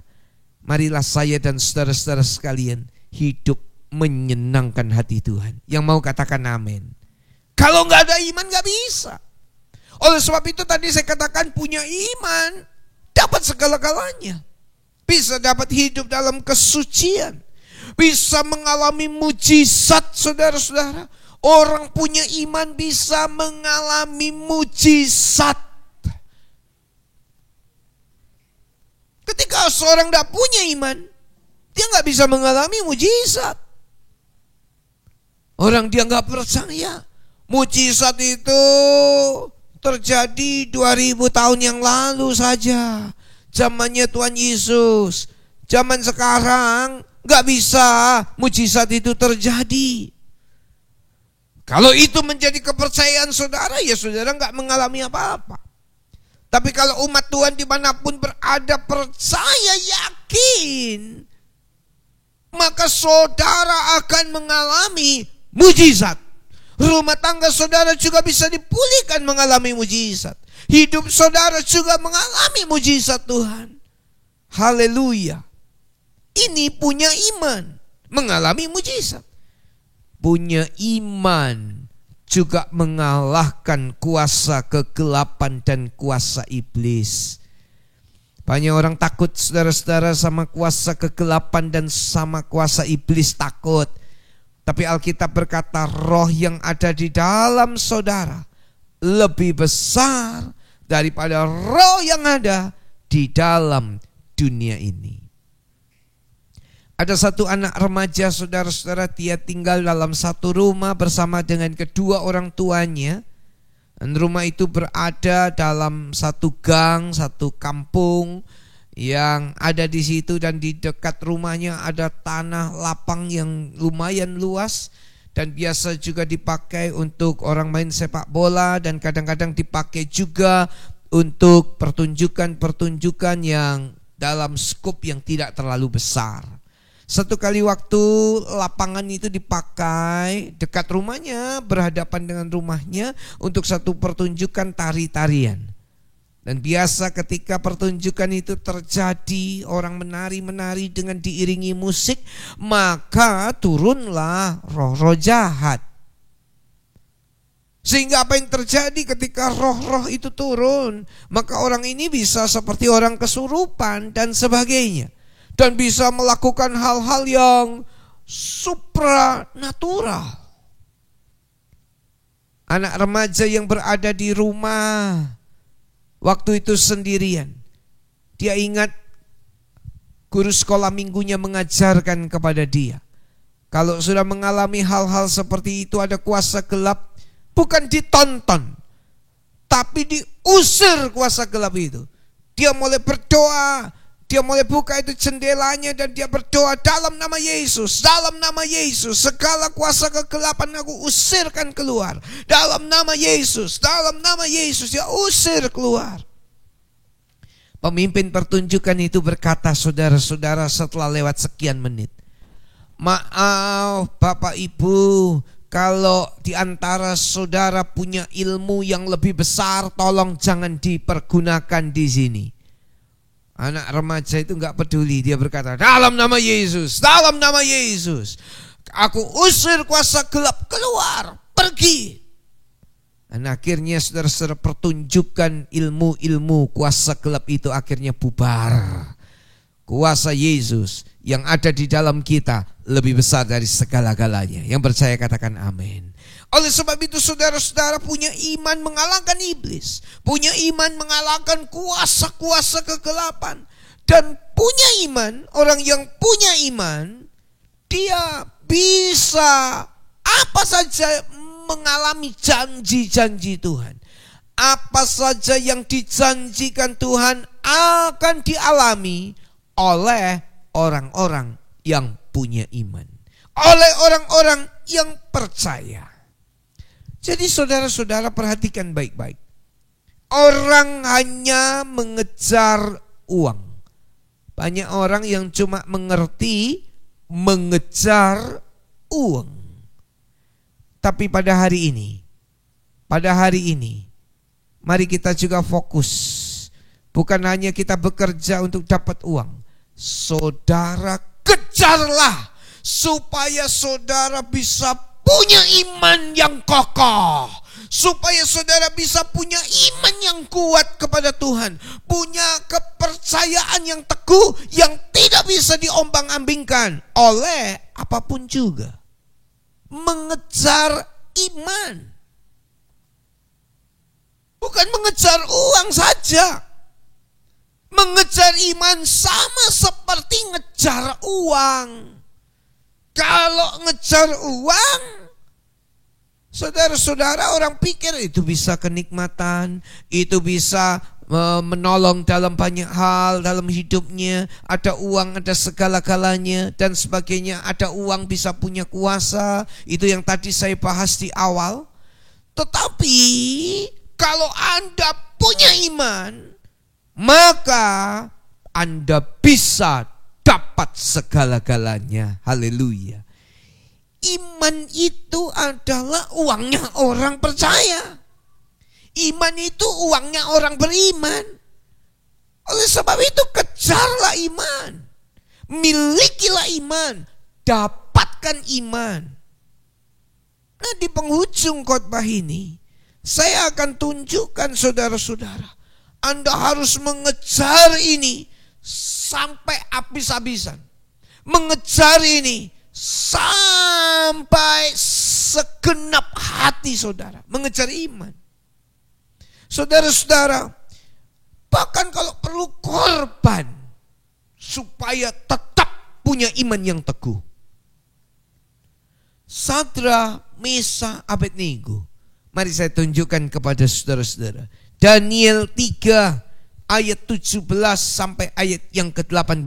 [SPEAKER 3] marilah saya dan saudara-saudara sekalian hidup menyenangkan hati Tuhan. Yang mau katakan amin. Kalau gak ada iman gak bisa. Oleh sebab itu tadi saya katakan, punya iman dapat segala-galanya. Bisa dapat hidup dalam kesucian, bisa mengalami mujizat. Saudara-saudara, orang punya iman bisa mengalami mujizat. Ketika seorang tidak punya iman, dia gak bisa mengalami mujizat. Orang dia gak percaya. Mujizat itu terjadi 2000 tahun yang lalu saja, zamannya Tuhan Yesus. Zaman sekarang gak bisa mujizat itu terjadi. Kalau itu menjadi kepercayaan saudara, ya saudara gak mengalami apa-apa. Tapi kalau umat Tuhan dimanapun berada percaya, yakin, maka saudara akan mengalami mujizat. Rumah tangga saudara juga bisa dipulihkan mengalami mujizat. Hidup saudara juga mengalami mujizat Tuhan. Haleluya. Ini punya iman, mengalami mujizat. Punya iman juga mengalahkan kuasa kegelapan dan kuasa iblis. Banyak orang takut saudara-saudara sama kuasa kegelapan dan sama kuasa iblis, takut. Tapi Alkitab berkata roh yang ada di dalam saudara lebih besar daripada roh yang ada di dalam dunia ini. Ada satu anak remaja saudara-saudara, dia tinggal dalam satu rumah bersama dengan kedua orang tuanya. Dan rumah itu berada dalam satu gang, satu kampung yang ada di situ, dan di dekat rumahnya ada tanah lapang yang lumayan luas dan biasa juga dipakai untuk orang main sepak bola, dan kadang-kadang dipakai juga untuk pertunjukan-pertunjukan yang dalam skop yang tidak terlalu besar. Satu kali waktu lapangan itu dipakai dekat rumahnya, berhadapan dengan rumahnya untuk satu pertunjukan tari-tarian. Dan biasa ketika pertunjukan itu terjadi, orang menari-menari dengan diiringi musik, maka turunlah roh-roh jahat. Sehingga apa yang terjadi ketika roh-roh itu turun, maka orang ini bisa seperti orang kesurupan dan sebagainya, dan bisa melakukan hal-hal yang supranatural. Anak remaja yang berada di rumah waktu itu sendirian, dia ingat Guru sekolah minggunya mengajarkan kepada dia, kalau sudah mengalami hal-hal seperti itu, ada kuasa gelap, bukan ditonton, tapi diusir kuasa gelap itu. Dia mulai berdoa, dia mulai buka itu jendelanya dan dia berdoa, dalam nama Yesus, dalam nama Yesus, segala kuasa kegelapan aku usirkan keluar. Dalam nama Yesus, dalam nama Yesus, dia usir keluar. Pemimpin pertunjukan itu berkata, saudara-saudara, setelah lewat sekian menit, maaf Bapak Ibu, kalau di antara saudara punya ilmu yang lebih besar, tolong jangan dipergunakan di sini. Anak remaja itu enggak peduli, dia berkata, dalam nama Yesus, dalam nama Yesus, aku usir kuasa gelap keluar, pergi. Dan akhirnya saudara-saudara, pertunjukan ilmu-ilmu kuasa gelap itu akhirnya bubar. Kuasa Yesus yang ada di dalam kita lebih besar dari segala-galanya. Yang percaya katakan amin. Oleh sebab itu saudara-saudara, punya iman mengalahkan iblis, punya iman mengalahkan kuasa-kuasa kegelapan. Dan punya iman, orang yang punya iman, dia bisa apa saja mengalami janji-janji Tuhan. Apa saja yang dijanjikan Tuhan akan dialami oleh orang-orang yang punya iman, oleh orang-orang yang percaya. Jadi saudara-saudara, perhatikan baik-baik. Orang hanya mengejar uang. Banyak orang yang cuma mengerti mengejar uang. Tapi pada hari ini, mari kita juga fokus. Bukan hanya kita bekerja untuk dapat uang. Saudara, kejarlah supaya saudara bisa punya iman yang kokoh, supaya saudara bisa punya iman yang kuat kepada Tuhan, punya kepercayaan yang teguh yang tidak bisa diombang-ambingkan oleh apapun juga. Mengejar iman, bukan mengejar uang saja. Mengejar iman sama seperti ngejar uang. Kalau ngejar uang, saudara-saudara, orang pikir itu bisa kenikmatan, itu bisa menolong dalam banyak hal dalam hidupnya. Ada uang, ada segala-galanya dan sebagainya. Ada uang bisa punya kuasa. Itu yang tadi saya bahas di awal. Tetapi kalau Anda punya iman, maka Anda bisa dapat segala-galanya. Haleluya. Iman itu adalah uangnya orang percaya. Iman itu uangnya orang beriman. Oleh sebab itu kejarlah iman, milikilah iman, dapatkan iman. Nah, di penghujung khotbah ini saya akan tunjukkan saudara-saudara, Anda harus mengejar ini sampai habis-habisan. Mengejar ini sampai segenap hati saudara. Mengejar iman. Saudara-saudara, bahkan kalau perlu korban supaya tetap punya iman yang teguh. Sadrak, Mesakh, Abednego. Mari saya tunjukkan kepada saudara-saudara. Daniel 3 ayat 17 sampai ayat yang ke-18.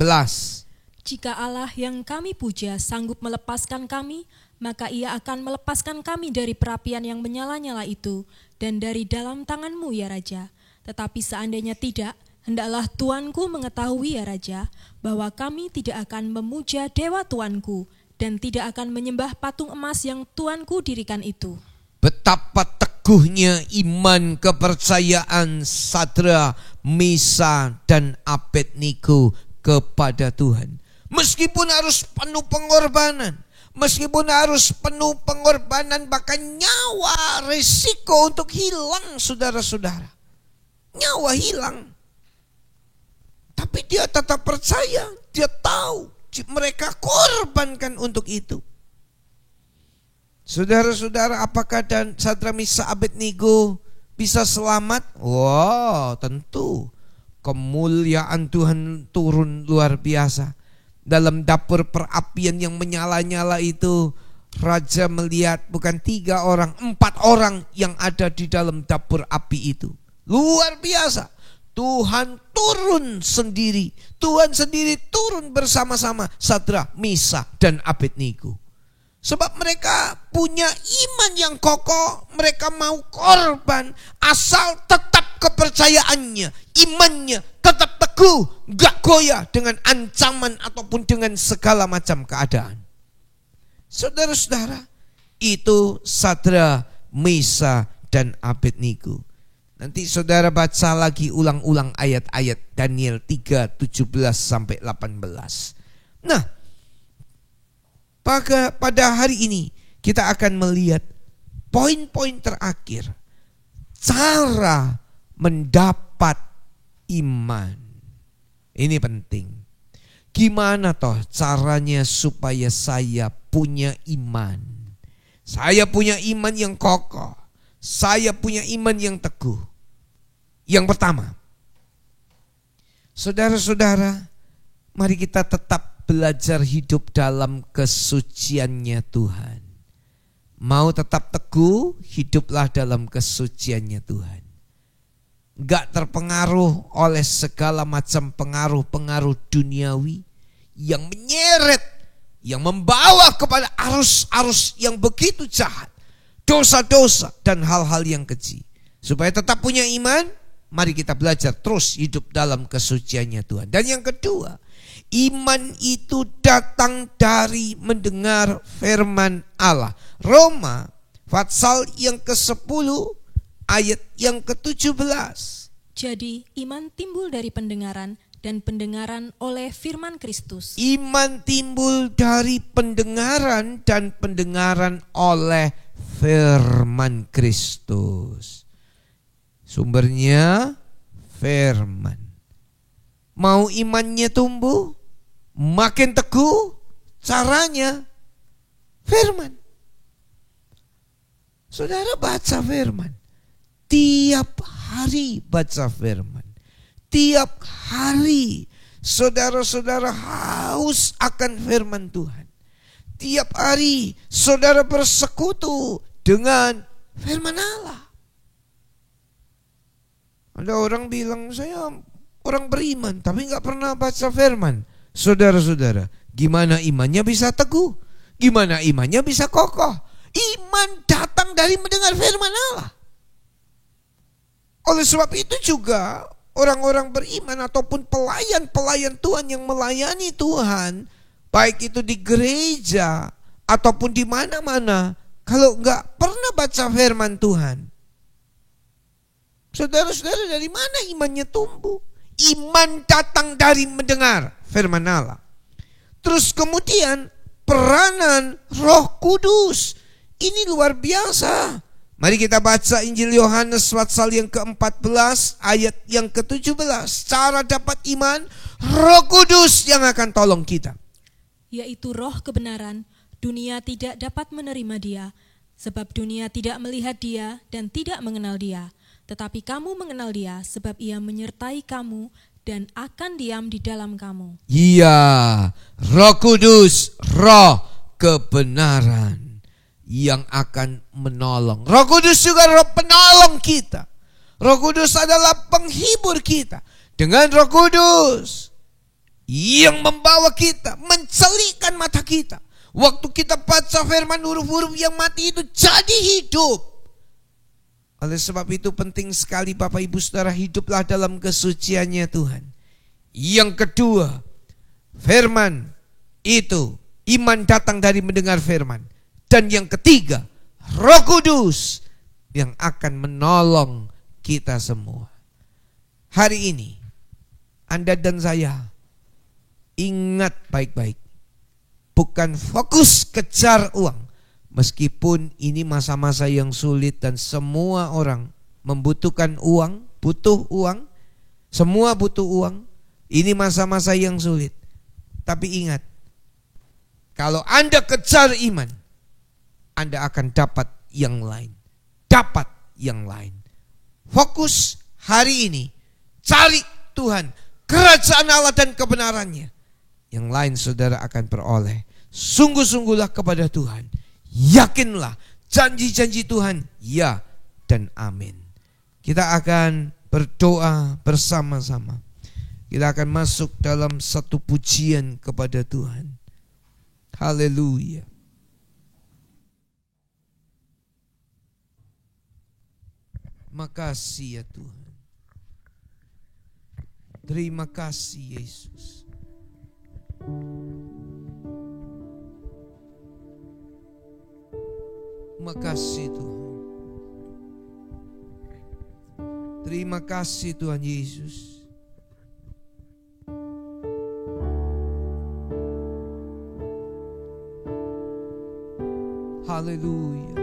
[SPEAKER 4] Jika Allah yang kami puja sanggup melepaskan kami, maka ia akan melepaskan kami dari perapian yang menyala-nyala itu dan dari dalam tanganmu, ya Raja. Tetapi seandainya tidak, hendaklah tuanku mengetahui, ya Raja, bahwa kami tidak akan memuja dewa tuanku dan tidak akan menyembah patung emas yang tuanku dirikan itu.
[SPEAKER 3] Betapa teguhnya iman kepercayaan Sadrak, Mesakh, dan Abednego kepada Tuhan. Meskipun harus penuh pengorbanan, bahkan nyawa, risiko untuk hilang, saudara-saudara. Nyawa hilang. Tapi dia tetap percaya, dia tahu mereka korbankan untuk itu. Saudara-saudara, apakah Sadrak, Mesakh, Abednego bisa selamat? Wow, tentu. Kemuliaan Tuhan turun luar biasa. dalam dapur perapian yang menyala-nyala itu, raja melihat bukan 3 orang, 4 orang yang ada di dalam dapur api itu. Luar biasa. Tuhan turun sendiri. Tuhan sendiri turun bersama-sama Sadrak, Mesak, dan Abednego. Sebab mereka punya iman yang kokoh. Mereka mau korban asal tetap kepercayaannya, imannya tetap teguh, gak goyah dengan ancaman ataupun dengan segala macam keadaan. Saudara-saudara, itu Sadrak, Mesak, dan Abednego. Nanti saudara baca lagi ulang-ulang ayat-ayat Daniel 3, 17 sampai 18. Nah, pada hari ini kita akan melihat poin-poin terakhir. Cara mendapat iman. Ini penting. Gimana toh caranya supaya saya punya iman? Saya punya iman yang kokoh. Saya punya iman yang teguh. Yang pertama, saudara-saudara, mari kita tetap belajar hidup dalam kesuciannya Tuhan. Mau tetap teguh, hiduplah dalam kesuciannya Tuhan. Gak terpengaruh oleh segala macam pengaruh-pengaruh duniawi yang menyeret, yang membawa kepada arus-arus yang begitu jahat, dosa-dosa dan hal-hal yang keji. Supaya tetap punya iman, mari kita belajar terus hidup dalam kesuciannya Tuhan. Dan yang kedua, iman itu datang dari mendengar firman Allah. Roma pasal yang ke-10 ayat yang ke-17.
[SPEAKER 4] Jadi iman timbul dari pendengaran, dan pendengaran oleh firman Kristus.
[SPEAKER 3] Iman timbul dari pendengaran, dan pendengaran oleh firman Kristus. Sumbernya firman. Mau imannya tumbuh, makin teguh, caranya firman. Saudara baca firman. Tiap hari baca firman. Tiap hari saudara-saudara haus akan firman Tuhan. Tiap hari saudara bersekutu dengan firman Allah. Ada orang bilang, saya orang beriman tapi gak pernah baca firman. Saudara-saudara, gimana imannya bisa teguh? Gimana imannya bisa kokoh? Iman datang dari mendengar firman Allah. Oleh sebab itu juga orang-orang beriman ataupun pelayan-pelayan Tuhan yang melayani Tuhan, baik itu di gereja ataupun di mana-mana, kalau enggak pernah baca firman Tuhan, saudara-saudara, dari mana imannya tumbuh? Iman datang dari mendengar firman Allah. Terus kemudian peranan Roh Kudus. Ini luar biasa. Mari kita baca Injil Yohanes pasal yang ke-14 ayat yang ke-17. Cara dapat iman, Roh Kudus yang akan tolong kita.
[SPEAKER 4] Yaitu roh kebenaran, dunia tidak dapat menerima dia, sebab dunia tidak melihat dia dan tidak mengenal dia. Tetapi kamu mengenal dia, sebab ia menyertai kamu dan akan diam di dalam kamu.
[SPEAKER 3] Iya, Roh Kudus, roh kebenaran yang akan menolong. Roh Kudus juga roh penolong kita. Roh Kudus adalah penghibur kita. Dengan Roh Kudus yang membawa kita, mencelikkan mata kita. Waktu kita baca firman, huruf-huruf yang mati itu jadi hidup. Oleh sebab itu penting sekali Bapak Ibu Saudara, hiduplah dalam kesuciannya Tuhan. Yang kedua, firman itu, iman datang dari mendengar firman. Dan yang ketiga, Roh Kudus yang akan menolong kita semua. Hari ini Anda dan saya ingat baik-baik, bukan fokus kejar uang. Meskipun ini masa-masa yang sulit dan semua orang membutuhkan uang, butuh uang, semua butuh uang. Ini masa-masa yang sulit. Tapi ingat, kalau Anda kejar iman, Anda akan dapat yang lain. Dapat yang lain. Fokus hari ini, cari Tuhan, kerajaan Allah dan kebenarannya. yang lain saudara akan peroleh. Sungguh-sungguhlah kepada Tuhan. Yakinlah janji-janji Tuhan ya dan amin. Kita akan berdoa bersama-sama. Kita akan masuk dalam satu pujian kepada Tuhan. Haleluya. Makasih ya Tuhan. Terima kasih Yesus. Makasih Tuhan. Terima kasih Tuhan Yesus. Haleluya.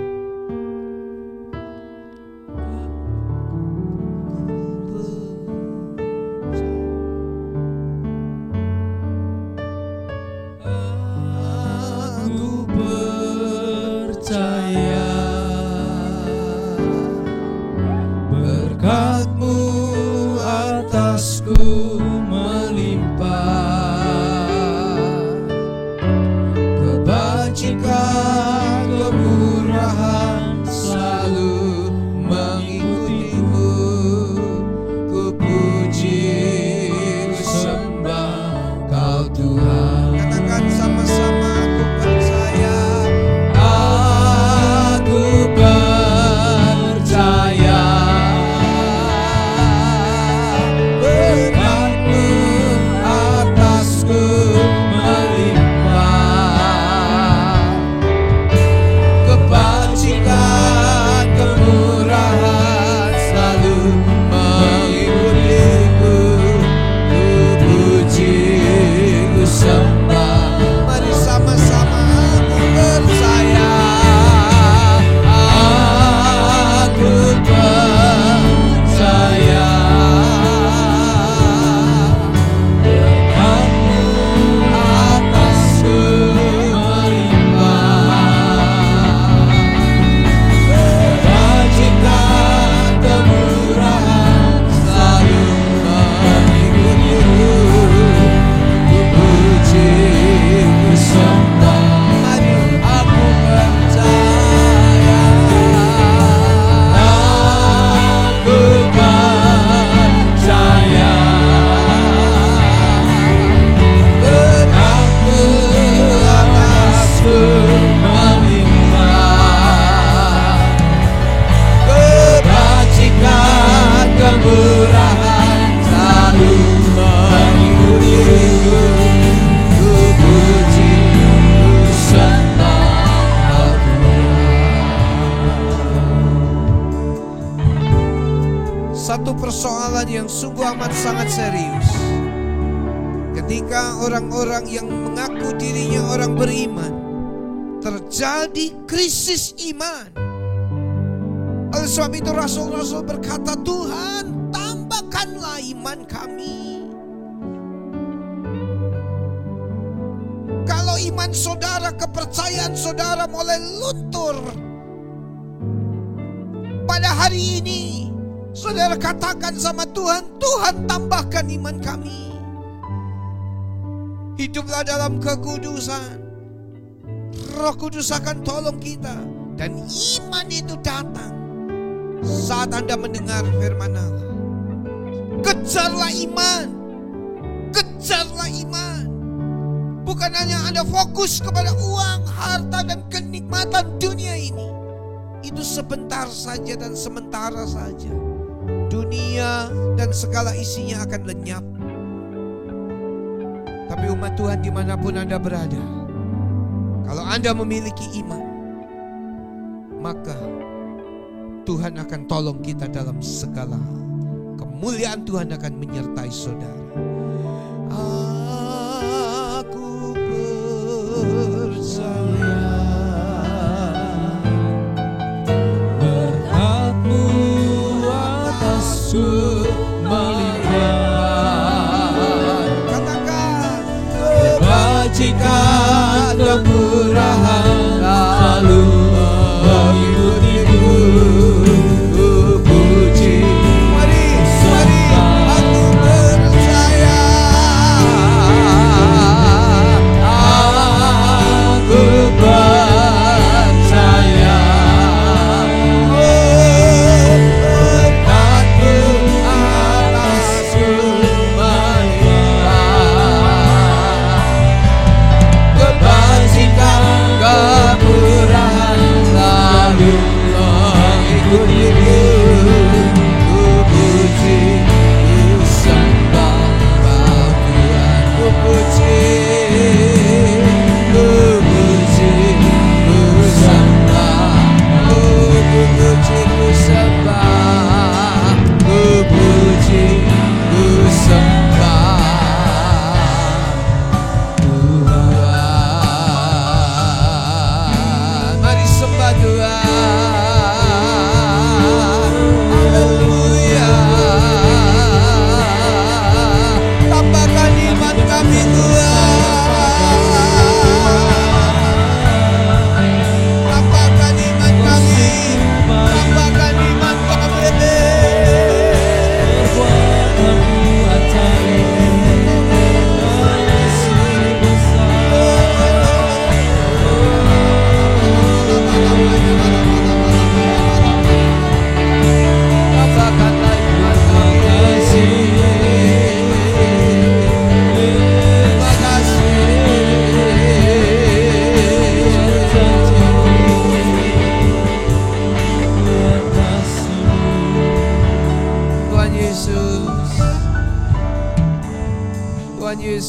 [SPEAKER 2] Aku percaya berkat-Mu atasku melimpah, kebajikan kemurahan selalu mengikutiku. Ku puji, ku sembah Kau Tuhan.
[SPEAKER 3] Katakan sama-sama, aku percaya.
[SPEAKER 2] Aku percaya berkat-Mu atasku melimpah, kebajikan kemurahan selalu mengikutiku. Ku puji, ku sembah.
[SPEAKER 3] Mari sama-sama, aku percaya.
[SPEAKER 2] Aku percaya berkat-Mu atasku melimpah, kebajikan kemurahan selalu mengikutiku. Ku puji, ku sembah.
[SPEAKER 3] Mari
[SPEAKER 2] Aku percaya. Aku percaya berkat-Mu atasku melimpah, kebajikan kemurahan selalu mengikutiku. Ku puji, ku sembah Kau Tuhan.
[SPEAKER 3] Satu persoalan yang sungguh amat sangat serius. Ketika orang-orang yang mengaku dirinya orang beriman terjadi krisis iman. Oleh sebab itu rasul-rasul berkata, Tuhan tambahkanlah iman kami. Kalau iman saudara, kepercayaan saudara mulai luntur pada hari ini, saudara katakan sama Tuhan, Tuhan tambahkan iman kami. Hiduplah dalam kekudusan. Roh Kudus akan tolong kita. Dan iman itu datang saat Anda mendengar firman Allah. Kejarlah iman. Kejarlah iman. Bukan hanya Anda fokus kepada uang, harta, dan kenikmatan dunia ini. Itu sebentar saja dan sementara saja. Dunia dan segala isinya akan lenyap. Tapi umat Tuhan dimanapun Anda berada, kalau Anda memiliki iman, maka Tuhan akan tolong kita dalam segala hal. Kemuliaan Tuhan akan menyertai saudara. Aku percaya
[SPEAKER 2] Berkat-Mu atasku melimpah,
[SPEAKER 3] katakan
[SPEAKER 2] kebajikan kemurahan selalu mengikutiku. Ku puji,
[SPEAKER 3] mari, aku percaya.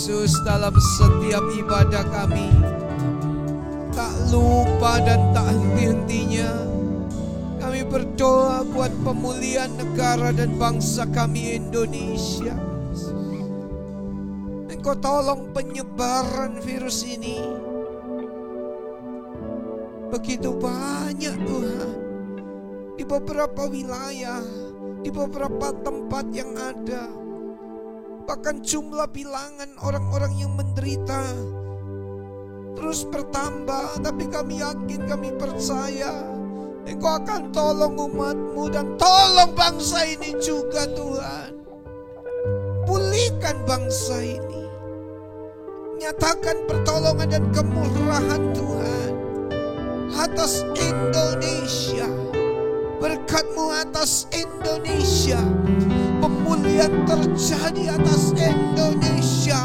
[SPEAKER 3] Yesus, dalam setiap ibadah kami, tak lupa dan tak henti-hentinya kami berdoa buat pemulihan negara dan bangsa kami Indonesia. Engkau tolong penyebaran virus ini. Begitu banyak Tuhan, di beberapa wilayah, di beberapa tempat yang ada, bahkan jumlah bilangan orang-orang yang menderita terus bertambah. Tapi kami yakin, kami percaya Engkau akan tolong umat-Mu dan tolong bangsa ini juga Tuhan. Pulihkan bangsa ini. Nyatakan pertolongan dan kemurahan Tuhan atas Indonesia. Berkat-Mu atas Indonesia. Pemulihan terjadi atas Indonesia.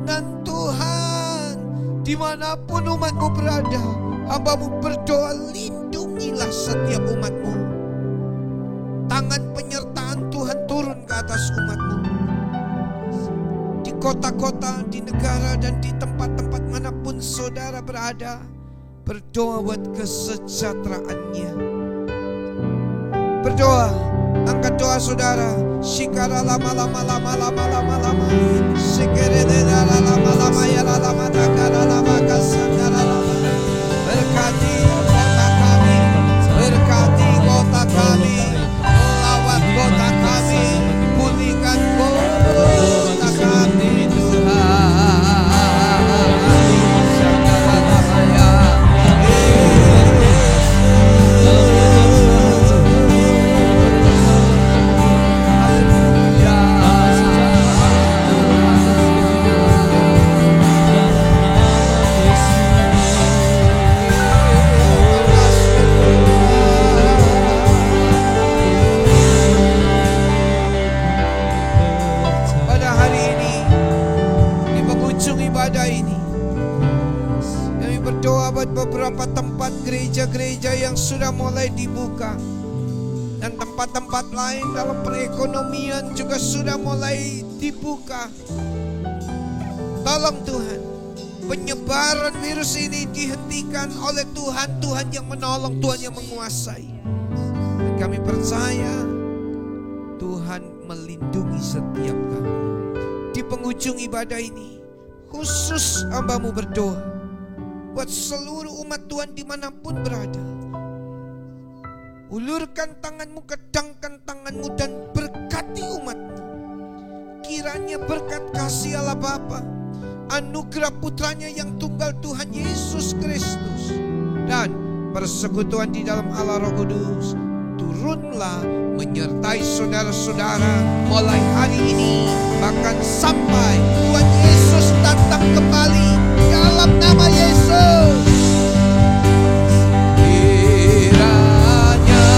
[SPEAKER 3] Dan Tuhan, dimanapun umat-Mu berada, hamba-Mu berdoa, lindungilah setiap umat-Mu. Tangan penyertaan Tuhan turun ke atas umat-Mu. Di kota-kota, di negara, dan di tempat-tempat manapun saudara berada, berdoa buat kesejahteraannya. Berdoa, angkat doa saudara. Shikara lama lama lama lama lama lama. Shikere lama lama lama ya lama takara lama kasandara lama. Berkati kota kami, berkati kota kami, lawat kota kami, pulihkan kota kami Tuhan. Beberapa tempat gereja-gereja yang sudah mulai dibuka, dan tempat-tempat lain dalam perekonomian juga sudah mulai dibuka. Tolong Tuhan, penyebaran virus ini dihentikan oleh Tuhan. Tuhan yang menolong, Tuhan yang menguasai. Dan kami percaya Tuhan melindungi setiap kami. Di penghujung ibadah ini, khusus hamba-Mu berdoa buat seluruh umat Tuhan dimanapun berada. Ulurkan tangan-Mu, kedangkan tangan-Mu, dan berkati umat-Mu. Kiranya berkat kasih Allah Bapa, anugerah putranya yang tunggal Tuhan Yesus Kristus, dan persekutuan di dalam Allah Roh Kudus turunlah menyertai saudara-saudara mulai hari ini, bahkan sampai Tuhan Yesus datang kembali. Dalam nama Yesus, kiranya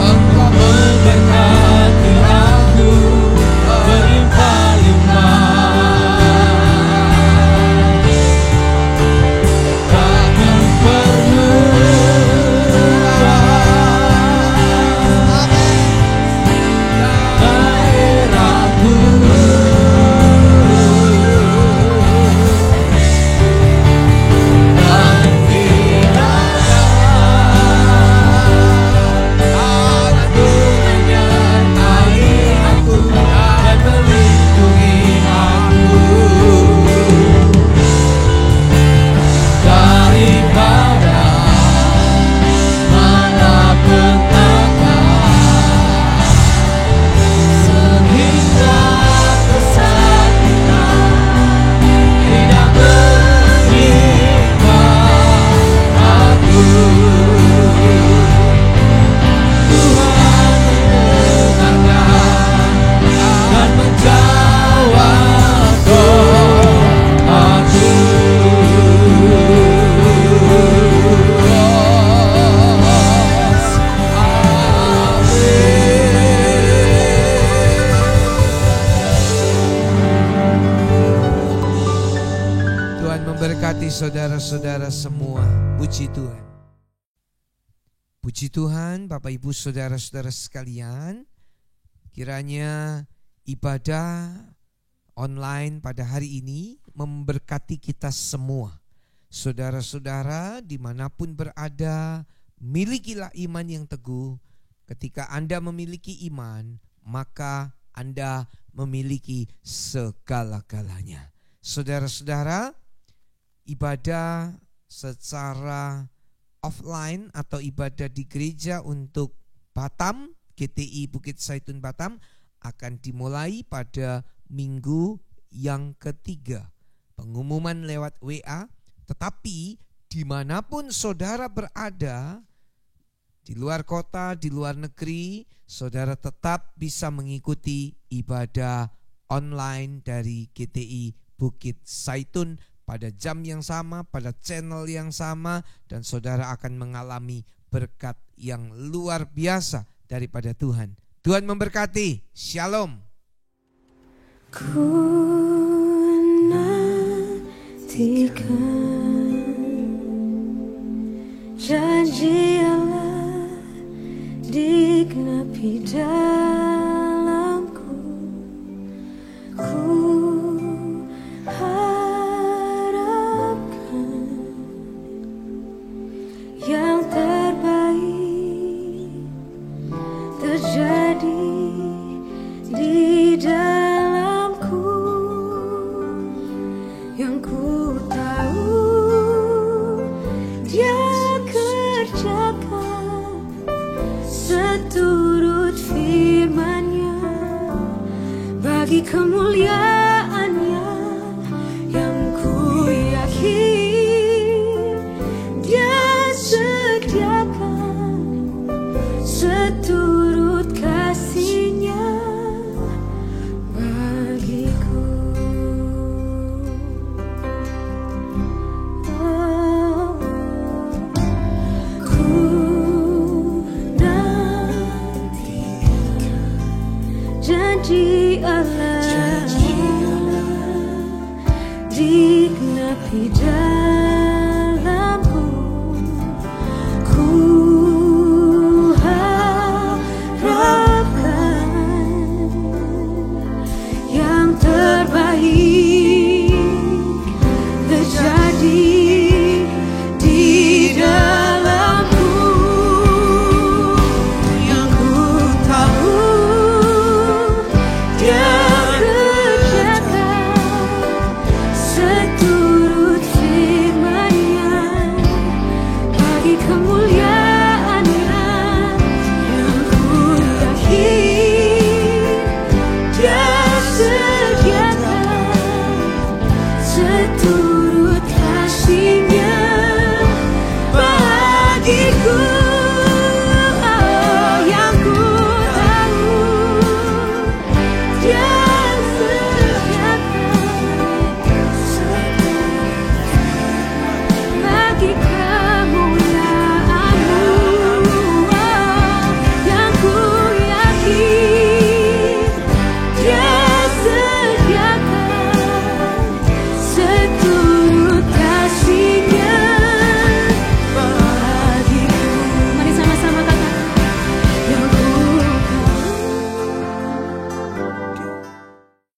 [SPEAKER 3] Engkau memberkati aku berlimpah-limpah, takkan perlu daerahku saudara-saudara semua. Puji Tuhan. Puji Tuhan Bapak Ibu saudara-saudara sekalian. Kiranya ibadah online pada hari ini memberkati kita semua. Saudara-saudara dimanapun berada, milikilah iman yang teguh. Ketika Anda memiliki iman, maka Anda memiliki segala-galanya. Saudara-saudara, ibadah secara offline atau ibadah di gereja untuk Batam, GTI Bukit Zaitun Batam, akan dimulai pada minggu yang ketiga. Pengumuman lewat WA, tetapi dimanapun saudara berada, di luar kota, di luar negeri, saudara tetap bisa mengikuti ibadah online dari GTI Bukit Zaitun pada jam yang sama, pada channel yang sama, dan saudara akan mengalami berkat yang luar biasa daripada Tuhan. Tuhan memberkati. Shalom.
[SPEAKER 5] Ku nantikan janji Allah digenapi dalamku. Ku harapkan yang terbaik terjadi di dalamku. Yang ku tahu Dia kerjakan seturut firman-Nya bagi kemuliaan-Nya. Yang ku yakin Dia sediakan seturut kasih-Nya bagiku. Janji Allah digenapi.